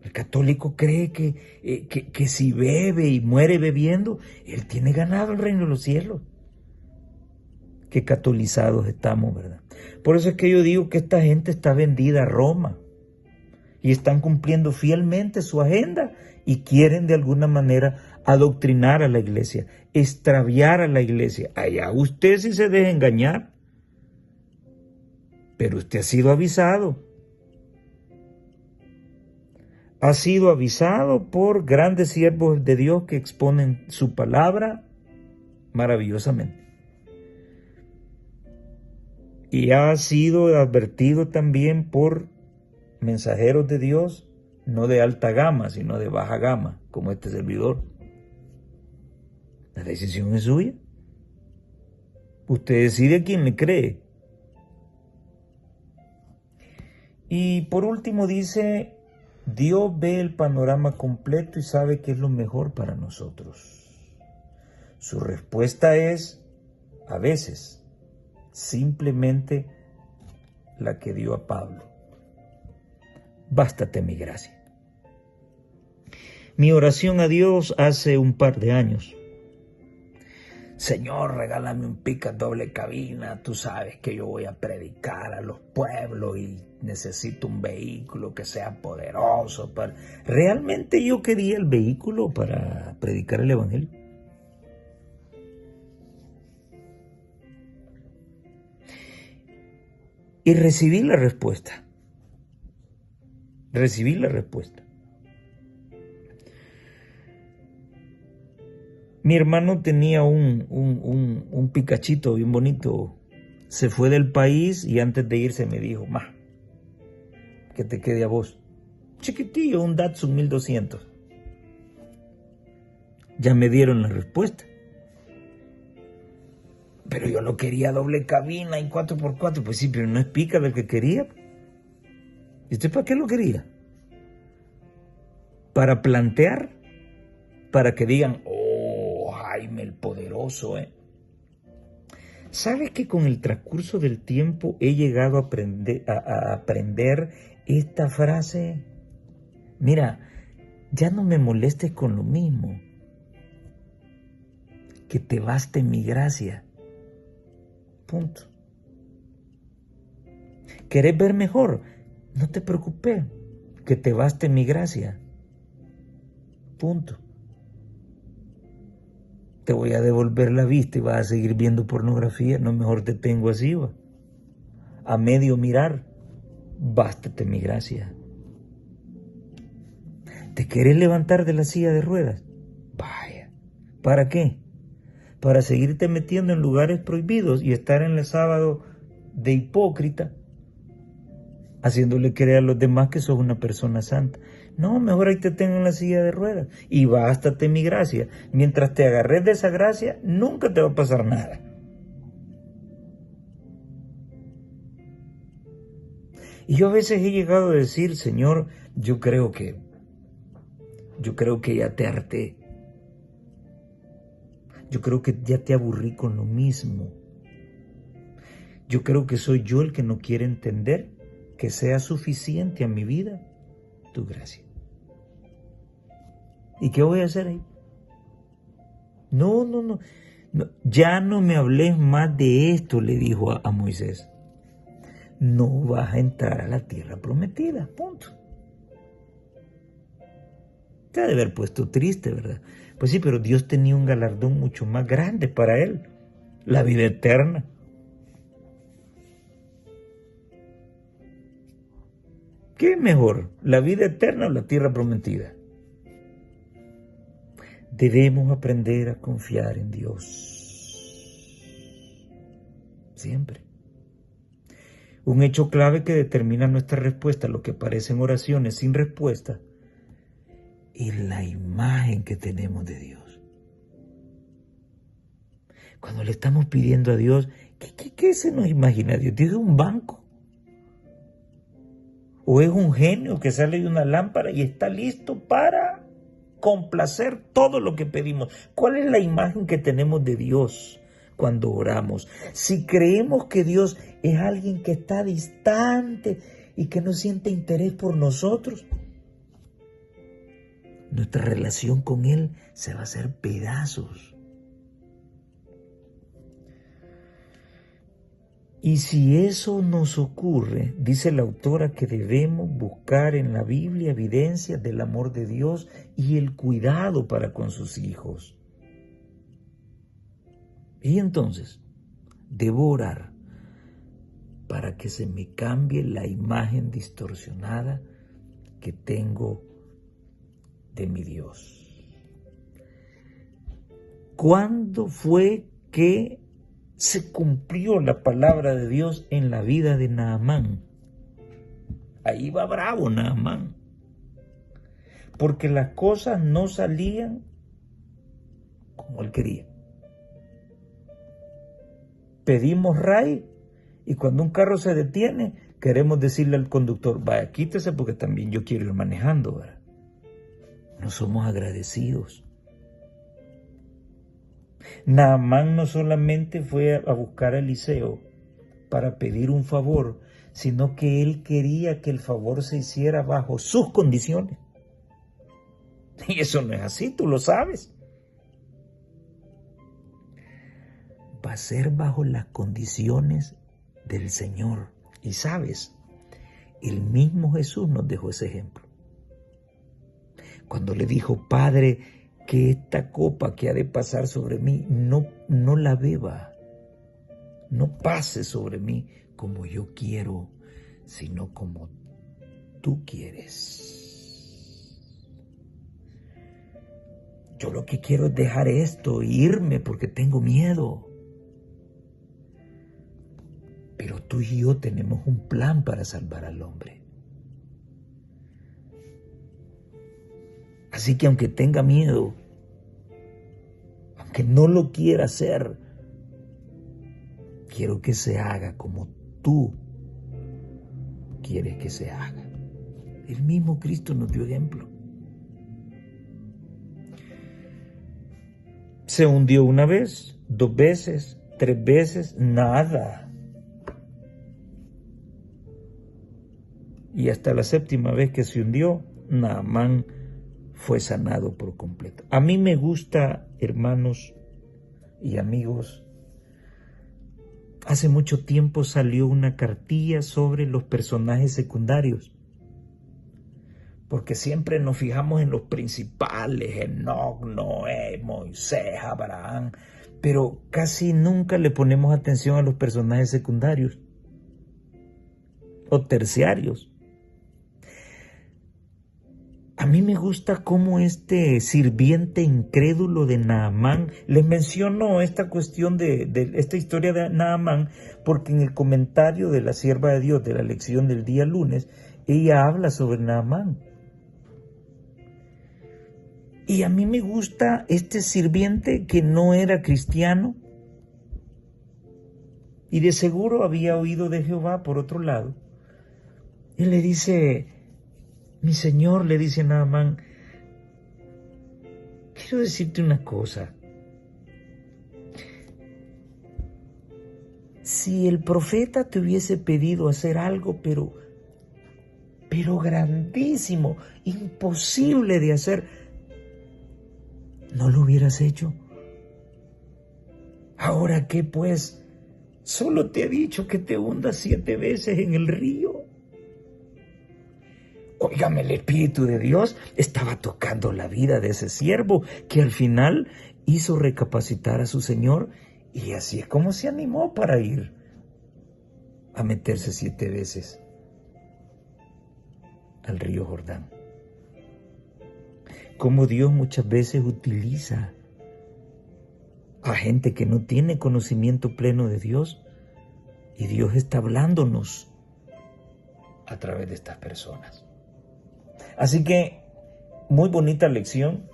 El católico cree que si bebe y muere bebiendo, él tiene ganado el reino de los cielos. Qué catolizados estamos, ¿verdad? Por eso es que yo digo que esta gente está vendida a Roma y están cumpliendo fielmente su agenda y quieren de alguna manera adoctrinar a la iglesia, extraviar a la iglesia. Allá usted sí se deja engañar, pero usted ha sido avisado. ha sido avisado por grandes siervos de Dios que exponen su palabra maravillosamente. Y ha sido advertido también por mensajeros de Dios, no de alta gama, sino de baja gama, como este servidor. La decisión es suya. Usted decide a quién le cree. Y por último dice, Dios ve el panorama completo y sabe qué es lo mejor para nosotros. Su respuesta es, a veces, simplemente la que dio a Pablo. Bástate mi gracia. Mi oración a Dios hace un par de años. Señor, regálame un pickup doble cabina, tú sabes que yo voy a predicar a los pueblos y necesito un vehículo que sea poderoso. Realmente yo quería el vehículo para predicar el evangelio. Y recibí la respuesta. Mi hermano tenía un picachito bien bonito. Se fue del país y antes de irse me dijo, que te quede a vos. Chiquitillo, un Datsun 1200. Ya me dieron la respuesta. Pero yo lo quería doble cabina y 4x4. Pues sí, pero no es pica del que quería. ¿Y usted para qué lo quería? Para plantear, para que digan, Jaime el poderoso, ¿Sabes que con el transcurso del tiempo he llegado a aprender esta frase? Mira, ya no me molestes con lo mismo. Que te baste mi gracia. Punto. ¿Querés ver mejor? No te preocupes. Que te baste mi gracia. Punto. Te voy a devolver la vista y vas a seguir viendo pornografía. No, mejor te tengo así, va. A medio mirar. Bástate mi gracia. ¿Te querés levantar de la silla de ruedas? Vaya. ¿Para qué? Para seguirte metiendo en lugares prohibidos y estar en el sábado de hipócrita, haciéndole creer a los demás que sos una persona santa. No, mejor ahí te tengo en la silla de ruedas y bástate mi gracia. Mientras te agarres de esa gracia, nunca te va a pasar nada. Y yo a veces he llegado a decir, Señor, yo creo que ya te harté. Yo creo que ya te aburrí con lo mismo. Yo creo que soy yo el que no quiere entender que sea suficiente a mi vida tu gracia. ¿Y qué voy a hacer ahí? No. Ya no me hables más de esto, le dijo a Moisés. No vas a entrar a la tierra prometida, punto. Te ha de haber puesto triste, ¿verdad? Pues sí, pero Dios tenía un galardón mucho más grande para él, la vida eterna. ¿Qué es mejor, la vida eterna o la tierra prometida? Debemos aprender a confiar en Dios. Siempre. Un hecho clave que determina nuestra respuesta a lo que parecen oraciones sin respuesta es la imagen que tenemos de Dios. Cuando le estamos pidiendo a Dios, ¿qué se nos imagina Dios? ¿Dios es un banco? ¿O es un genio que sale de una lámpara y está listo para complacer todo lo que pedimos? ¿Cuál es la imagen que tenemos de Dios cuando oramos? Si creemos que Dios es alguien que está distante y que no siente interés por nosotros, nuestra relación con Él se va a hacer pedazos. Y si eso nos ocurre, dice la autora que debemos buscar en la Biblia evidencias del amor de Dios y el cuidado para con sus hijos. Y entonces, debo orar para que se me cambie la imagen distorsionada que tengo de mi Dios. ¿Cuándo fue que se cumplió la palabra de Dios en la vida de Naamán? Ahí va bravo Naamán, porque las cosas no salían como él quería. Pedimos RAI y cuando un carro se detiene, queremos decirle al conductor, vaya, quítese porque también yo quiero ir manejando, ¿verdad? No somos agradecidos. Naamán no solamente fue a buscar a Eliseo para pedir un favor, sino que él quería que el favor se hiciera bajo sus condiciones. Y eso no es así, tú lo sabes. Va a ser bajo las condiciones del Señor. Y sabes, el mismo Jesús nos dejó ese ejemplo. Cuando le dijo, Padre, que esta copa que ha de pasar sobre mí, no la beba, no pase sobre mí como yo quiero, sino como tú quieres. Yo lo que quiero es dejar esto e irme porque tengo miedo. Pero tú y yo tenemos un plan para salvar al hombre. Así que aunque tenga miedo, aunque no lo quiera hacer, quiero que se haga como tú quieres que se haga. El mismo Cristo nos dio ejemplo. Se hundió una vez, 2 veces, 3 veces, nada. Y hasta la 7ª vez que se hundió, Naamán fue sanado por completo. A mí me gusta, hermanos y amigos, hace mucho tiempo salió una cartilla sobre los personajes secundarios, porque siempre nos fijamos en los principales, Enoc, Noé, Moisés, Abraham, pero casi nunca le ponemos atención a los personajes secundarios o terciarios. A mí me gusta cómo este sirviente incrédulo de Naamán, les menciono esta cuestión de esta historia de Naamán, porque en el comentario de la sierva de Dios de la lección del día lunes, ella habla sobre Naamán. Y a mí me gusta este sirviente que no era cristiano y de seguro había oído de Jehová por otro lado. Él le dice, mi señor, le dice Naamán, quiero decirte una cosa. Si el profeta te hubiese pedido hacer algo, pero grandísimo, imposible de hacer, ¿no lo hubieras hecho? ¿Ahora qué pues? Solo te he dicho que te hundas 7 veces en el río. Óigame, el Espíritu de Dios estaba tocando la vida de ese siervo que al final hizo recapacitar a su Señor y así es como se animó para ir a meterse 7 veces al río Jordán. Como Dios muchas veces utiliza a gente que no tiene conocimiento pleno de Dios y Dios está hablándonos a través de estas personas. Así que, muy bonita lección.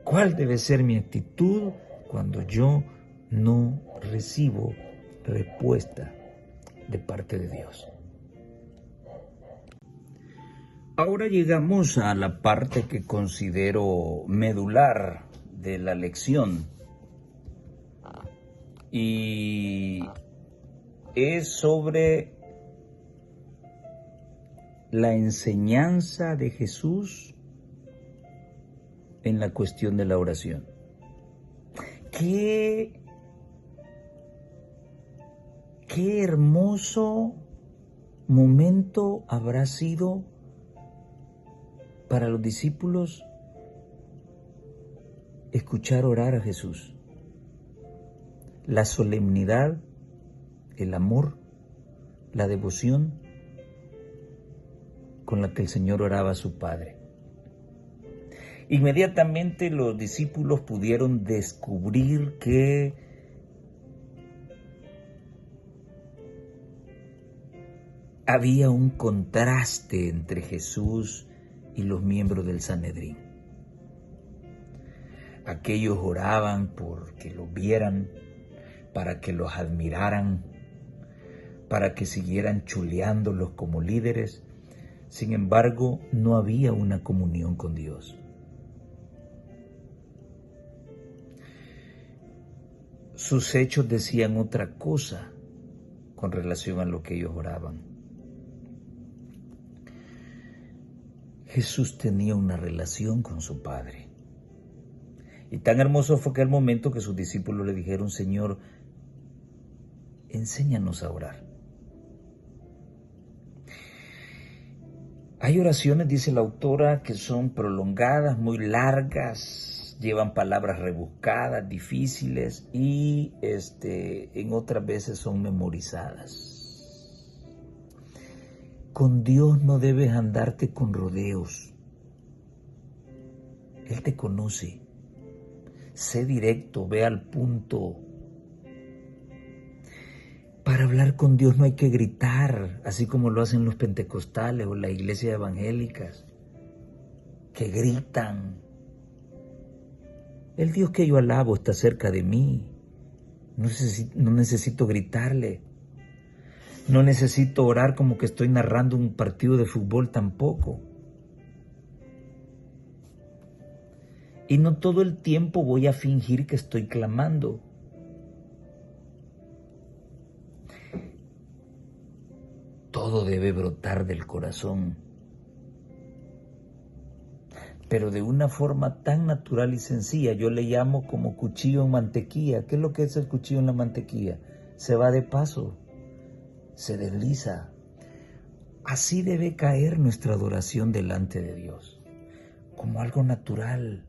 ¿Cuál debe ser mi actitud cuando yo no recibo respuesta de parte de Dios? Ahora llegamos a la parte que considero medular de la lección y es sobre la enseñanza de Jesús en la cuestión de la oración. Qué hermoso momento habrá sido para los discípulos escuchar orar a Jesús. La solemnidad, el amor, la devoción con la que el Señor oraba a su Padre. Inmediatamente los discípulos pudieron descubrir que había un contraste entre Jesús y los miembros del Sanedrín. Aquellos oraban porque los vieran, para que los admiraran, para que siguieran chuleándolos como líderes. Sin embargo, no había una comunión con Dios. Sus hechos decían otra cosa con relación a lo que ellos oraban. Jesús tenía una relación con su Padre. Y tan hermoso fue aquel momento que sus discípulos le dijeron: Señor, enséñanos a orar. Hay oraciones, dice la autora, que son prolongadas, muy largas, llevan palabras rebuscadas, difíciles y en otras veces son memorizadas. Con Dios no debes andarte con rodeos. Él te conoce. Sé directo, ve al punto. Para hablar con Dios no hay que gritar, así como lo hacen los pentecostales o las iglesias evangélicas, que gritan. El Dios que yo alabo está cerca de mí. No necesito gritarle. No necesito orar como que estoy narrando un partido de fútbol tampoco. Y no todo el tiempo voy a fingir que estoy clamando. Todo debe brotar del corazón, pero de una forma tan natural y sencilla. Yo le llamo como cuchillo en mantequilla. ¿Qué es lo que es el cuchillo en la mantequilla? Se va de paso, se desliza. Así debe caer nuestra adoración delante de Dios, como algo natural,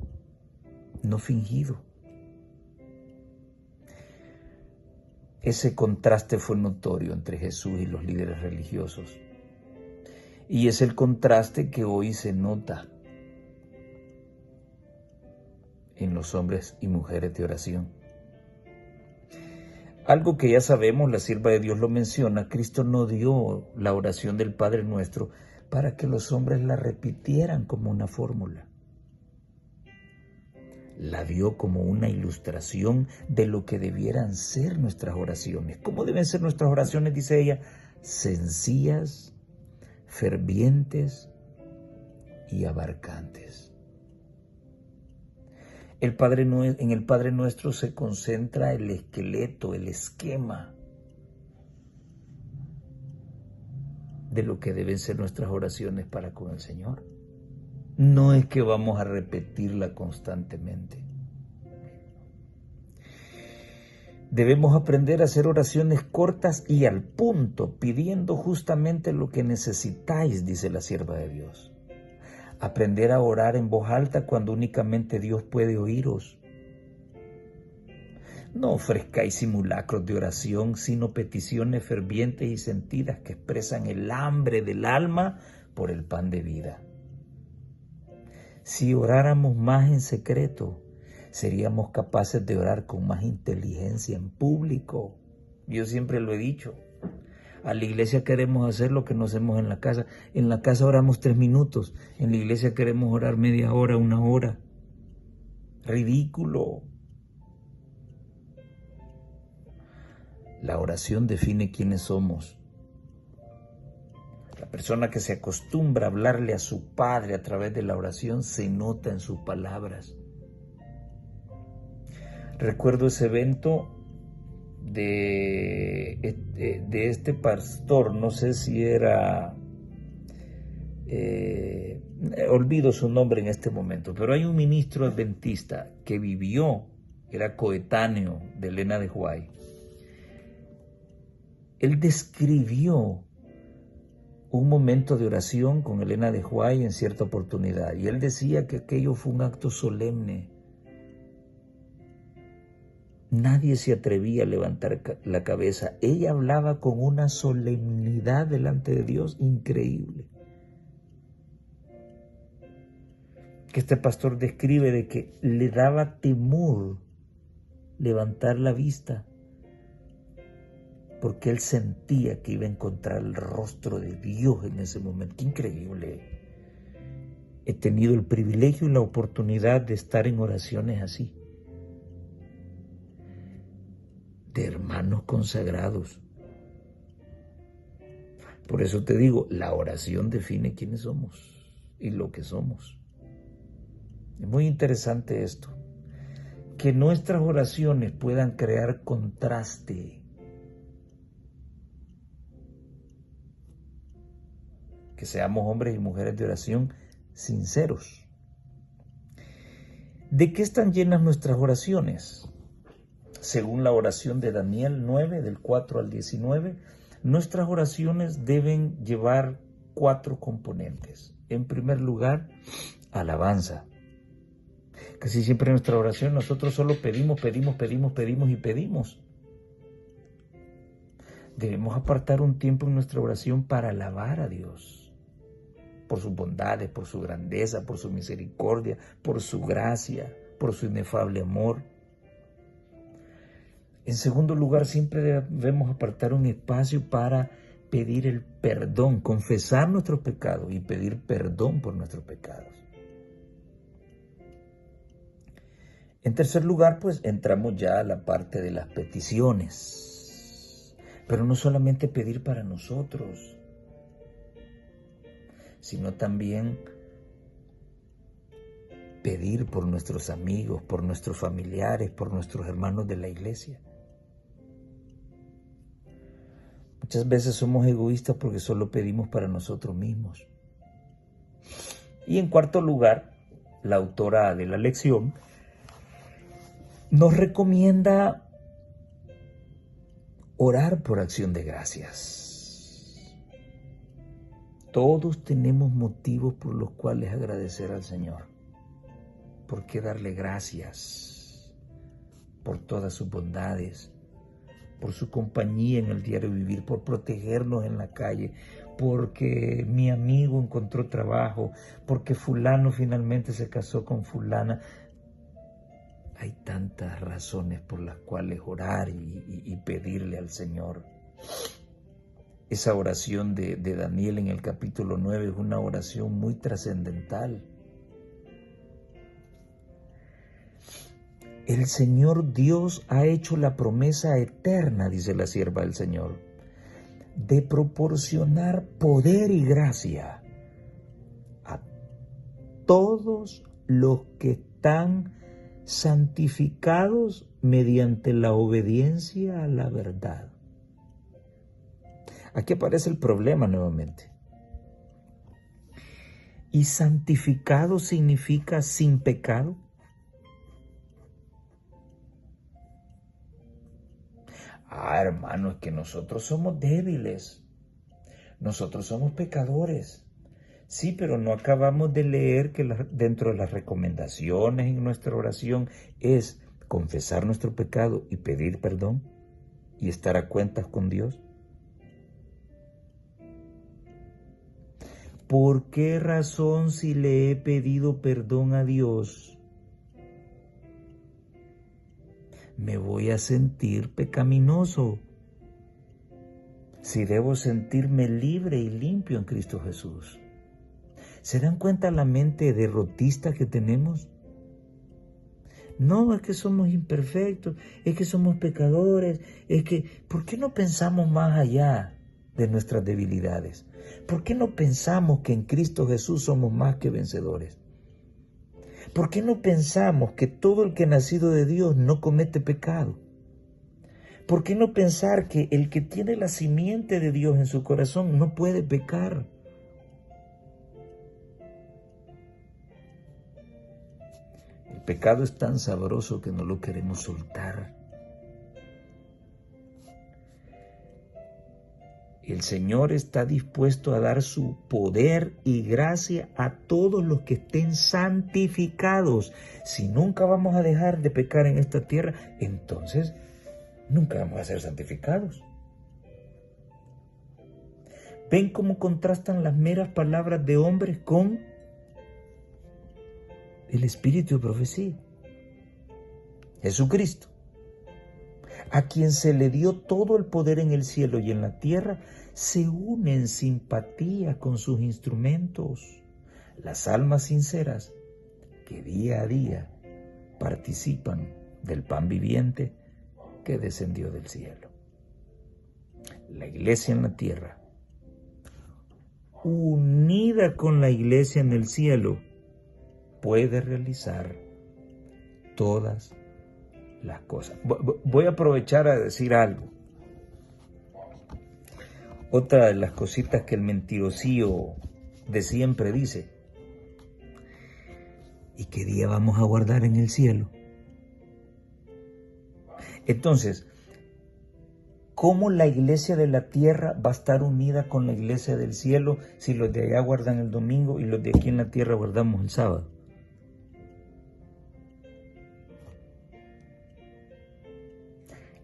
no fingido. Ese contraste fue notorio entre Jesús y los líderes religiosos. Y es el contraste que hoy se nota en los hombres y mujeres de oración. Algo que ya sabemos, la sierva de Dios lo menciona: Cristo no dio la oración del Padre Nuestro para que los hombres la repitieran como una fórmula. La dio como una ilustración de lo que debieran ser nuestras oraciones. ¿Cómo deben ser nuestras oraciones? Dice ella: sencillas, fervientes y abarcantes. En el Padre Nuestro se concentra el esqueleto, el esquema de lo que deben ser nuestras oraciones para con el Señor. No es que vamos a repetirla constantemente. Debemos aprender a hacer oraciones cortas y al punto, pidiendo justamente lo que necesitáis, dice la sierva de Dios. Aprender a orar en voz alta cuando únicamente Dios puede oíros. No ofrezcáis simulacros de oración, sino peticiones fervientes y sentidas que expresan el hambre del alma por el pan de vida. Si oráramos más en secreto, seríamos capaces de orar con más inteligencia en público. Yo siempre lo he dicho. A la iglesia queremos hacer lo que no hacemos en la casa. En la casa oramos 3 minutos. En la iglesia queremos orar media hora, 1 hora. Ridículo. La oración define quiénes somos. La persona que se acostumbra a hablarle a su Padre a través de la oración se nota en sus palabras. Recuerdo ese evento de este pastor, no sé si era, olvido su nombre en este momento, pero hay un ministro adventista que vivió, era coetáneo de Elena de White. Él describió un momento de oración con Elena de White en cierta oportunidad, y él decía que aquello fue un acto solemne. Nadie se atrevía a levantar la cabeza. Ella hablaba con una solemnidad delante de Dios increíble. que este pastor describe de que le daba temor levantar la vista porque él sentía que iba a encontrar el rostro de Dios en ese momento. ¡Qué increíble! He tenido el privilegio y la oportunidad de estar en oraciones así, de hermanos consagrados. Por eso te digo, la oración define quiénes somos y lo que somos. Es muy interesante esto, que nuestras oraciones puedan crear contraste, que seamos hombres y mujeres de oración sinceros. ¿De qué están llenas nuestras oraciones? Según la oración de Daniel 9, del 4 al 19, nuestras oraciones deben llevar 4 componentes. En primer lugar, alabanza. Casi siempre en nuestra oración nosotros solo pedimos y pedimos. Debemos apartar un tiempo en nuestra oración para alabar a Dios, por sus bondades, por su grandeza, por su misericordia, por su gracia, por su inefable amor. En segundo lugar, siempre debemos apartar un espacio para pedir el perdón, confesar nuestros pecados y pedir perdón por nuestros pecados. En tercer lugar, pues entramos ya a la parte de las peticiones. Pero no solamente pedir para nosotros, sino también pedir por nuestros amigos, por nuestros familiares, por nuestros hermanos de la iglesia. Muchas veces somos egoístas porque solo pedimos para nosotros mismos. Y en cuarto lugar, la autora de la lección nos recomienda orar por acción de gracias. Todos tenemos motivos por los cuales agradecer al Señor. ¿Por qué darle gracias por todas sus bondades, por su compañía en el diario vivir, por protegernos en la calle, porque mi amigo encontró trabajo, porque fulano finalmente se casó con fulana? Hay tantas razones por las cuales orar y pedirle al Señor. Esa oración de Daniel en el capítulo 9 es una oración muy trascendental. El Señor Dios ha hecho la promesa eterna, dice la sierva del Señor, de proporcionar poder y gracia a todos los que están santificados mediante la obediencia a la verdad. Aquí aparece el problema nuevamente. ¿Y santificado significa sin pecado? Hermano, es que nosotros somos débiles, nosotros somos pecadores. Sí, pero no acabamos de leer que dentro de las recomendaciones en nuestra oración es confesar nuestro pecado y pedir perdón y estar a cuentas con Dios. ¿Por qué razón, si le he pedido perdón a Dios, me voy a sentir pecaminoso? Si debo sentirme libre y limpio en Cristo Jesús. ¿Se dan cuenta la mente derrotista que tenemos? No, es que somos imperfectos, es que somos pecadores, ¿por qué no pensamos más allá de nuestras debilidades? ¿Por qué no pensamos que en Cristo Jesús somos más que vencedores? ¿Por qué no pensamos que todo el que ha nacido de Dios no comete pecado? ¿Por qué no pensar que el que tiene la simiente de Dios en su corazón no puede pecar? El pecado es tan sabroso que no lo queremos soltar. El Señor está dispuesto a dar su poder y gracia a todos los que estén santificados. Si nunca vamos a dejar de pecar en esta tierra, entonces nunca vamos a ser santificados. ¿Ven cómo contrastan las meras palabras de hombres con el espíritu de profecía, Jesucristo, a quien se le dio todo el poder en el cielo y en la tierra, se une en simpatía con sus instrumentos, las almas sinceras que día a día participan del pan viviente que descendió del cielo. La iglesia en la tierra, unida con la iglesia en el cielo, puede realizar todas las cosas. Voy a aprovechar a decir algo. Otra de las cositas que el mentirosío de siempre dice: ¿y qué día vamos a guardar en el cielo? Entonces, ¿cómo la iglesia de la tierra va a estar unida con la iglesia del cielo si los de allá guardan el domingo y los de aquí en la tierra guardamos el sábado?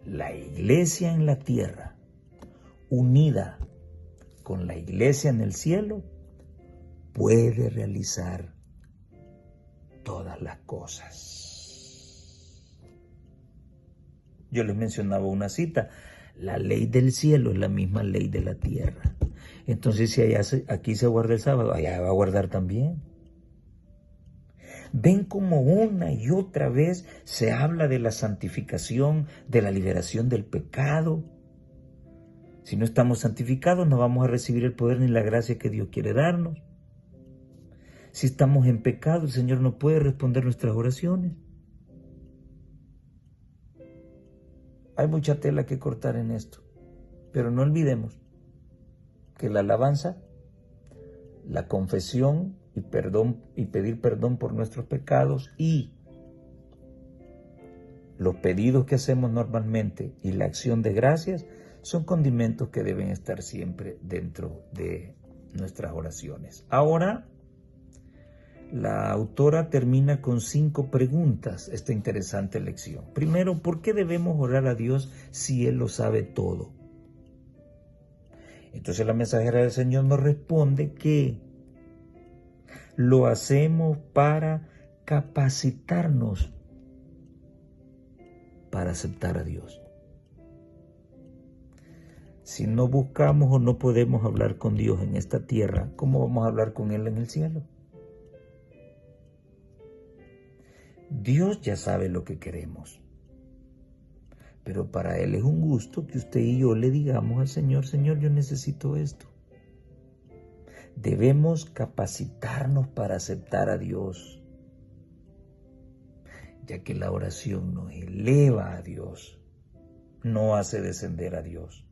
La iglesia en la tierra, unida con la iglesia en el cielo, puede realizar todas las cosas. Yo les mencionaba una cita: la ley del cielo es la misma ley de la tierra. Entonces, si aquí se guarda el sábado, allá va a guardar también. Ven como una y otra vez se habla de la santificación, de la liberación del pecado. Si no estamos santificados, no vamos a recibir el poder ni la gracia que Dios quiere darnos. Si estamos en pecado, el Señor no puede responder nuestras oraciones. Hay mucha tela que cortar en esto, pero no olvidemos que la alabanza, la confesión y pedir perdón por nuestros pecados y los pedidos que hacemos normalmente y la acción de gracias son condimentos que deben estar siempre dentro de nuestras oraciones. Ahora, la autora termina con 5 preguntas esta interesante lección. Primero, ¿por qué debemos orar a Dios si Él lo sabe todo? Entonces la mensajera del Señor nos responde que lo hacemos para capacitarnos para aceptar a Dios. Si no buscamos o no podemos hablar con Dios en esta tierra, ¿cómo vamos a hablar con Él en el cielo? Dios ya sabe lo que queremos, pero para Él es un gusto que usted y yo le digamos al Señor: Señor, yo necesito esto. Debemos capacitarnos para aceptar a Dios, ya que la oración nos eleva a Dios, no hace descender a Dios.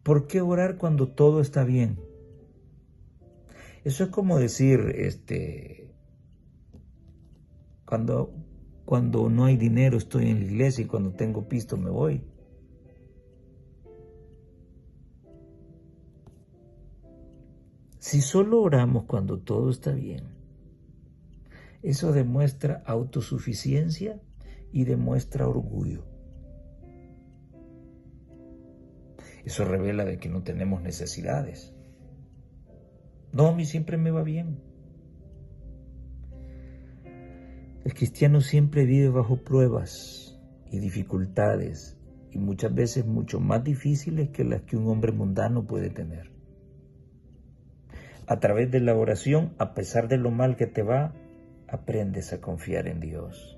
¿Por qué orar cuando todo está bien? Eso es como decir, cuando no hay dinero estoy en la iglesia y cuando tengo pisto me voy. Si solo oramos cuando todo está bien, eso demuestra autosuficiencia y demuestra orgullo. Eso revela de que no tenemos necesidades. No, a mí siempre me va bien. El cristiano siempre vive bajo pruebas y dificultades, y muchas veces mucho más difíciles que las que un hombre mundano puede tener. A través de la oración, a pesar de lo mal que te va, aprendes a confiar en Dios.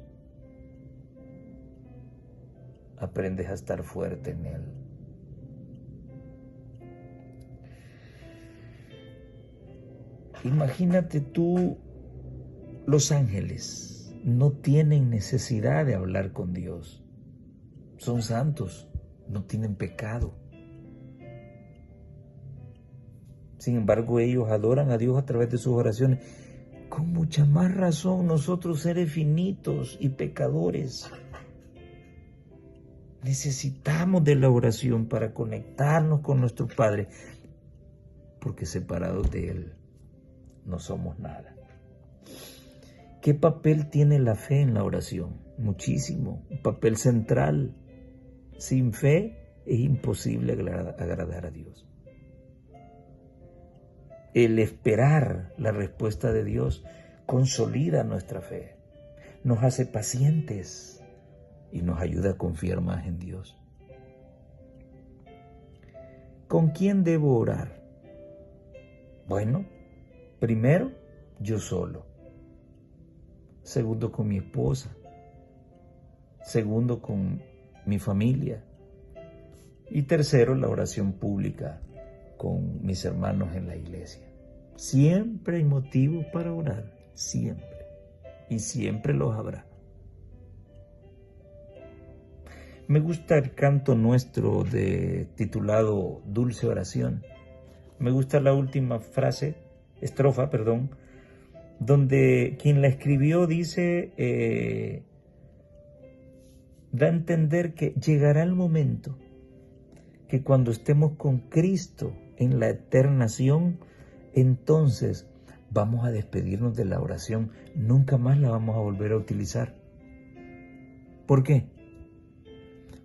Aprendes a estar fuerte en Él. Imagínate tú, los ángeles no tienen necesidad de hablar con Dios. Son santos, no tienen pecado. Sin embargo, ellos adoran a Dios a través de sus oraciones. Con mucha más razón nosotros, seres finitos y pecadores, necesitamos de la oración para conectarnos con nuestro Padre, porque separados de Él no somos nada. ¿Qué papel tiene la fe en la oración? Muchísimo, un papel central. Sin fe es imposible agradar a Dios. El esperar la respuesta de Dios consolida nuestra fe, nos hace pacientes y nos ayuda a confiar más en Dios. ¿Con quién debo orar? Bueno, primero, yo solo. Segundo, con mi esposa. Segundo, con mi familia. Y tercero, la oración pública con mis hermanos en la iglesia. Siempre hay motivos para orar, siempre. Y siempre los habrá. Me gusta el canto nuestro titulado Dulce Oración. Me gusta la última estrofa, donde quien la escribió dice, da a entender que llegará el momento que cuando estemos con Cristo en la eternación, entonces vamos a despedirnos de la oración, nunca más la vamos a volver a utilizar. ¿Por qué?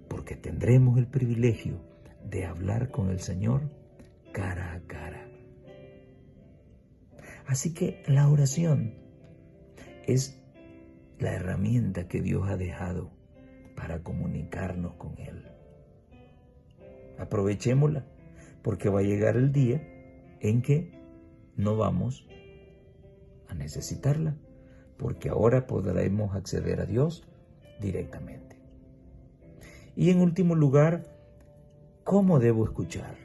Porque tendremos el privilegio de hablar con el Señor cara a cara. Así que la oración es la herramienta que Dios ha dejado para comunicarnos con Él. Aprovechémosla, porque va a llegar el día en que no vamos a necesitarla, porque ahora podremos acceder a Dios directamente. Y en último lugar, ¿cómo debo escuchar?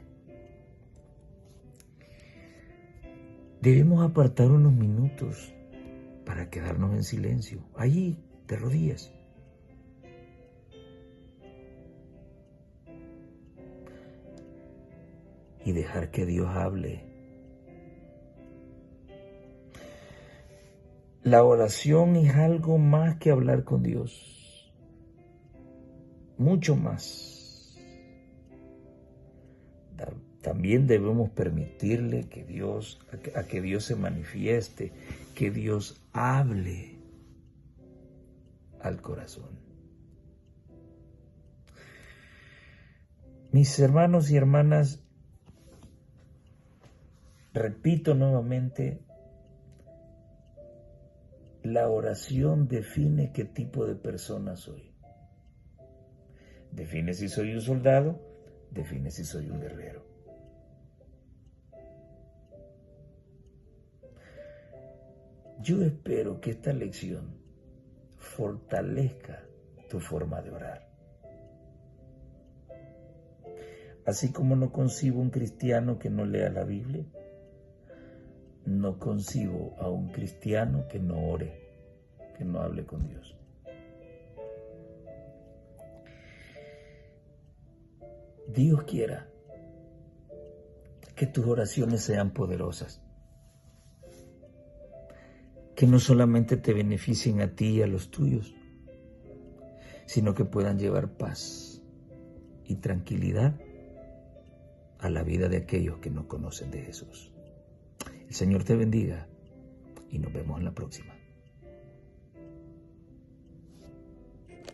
Debemos apartar unos minutos para quedarnos en silencio, allí, de rodillas. Y dejar que Dios hable. La oración es algo más que hablar con Dios, mucho más. También debemos permitirle que que Dios se manifieste, que Dios hable al corazón. Mis hermanos y hermanas, repito nuevamente, la oración define qué tipo de persona soy. Define si soy un soldado, define si soy un guerrero. Yo espero que esta lección fortalezca tu forma de orar. Así como no concibo un cristiano que no lea la Biblia, no concibo a un cristiano que no ore, que no hable con Dios. Dios quiera que tus oraciones sean poderosas, que no solamente te beneficien a ti y a los tuyos, sino que puedan llevar paz y tranquilidad a la vida de aquellos que no conocen de Jesús. El Señor te bendiga y nos vemos en la próxima.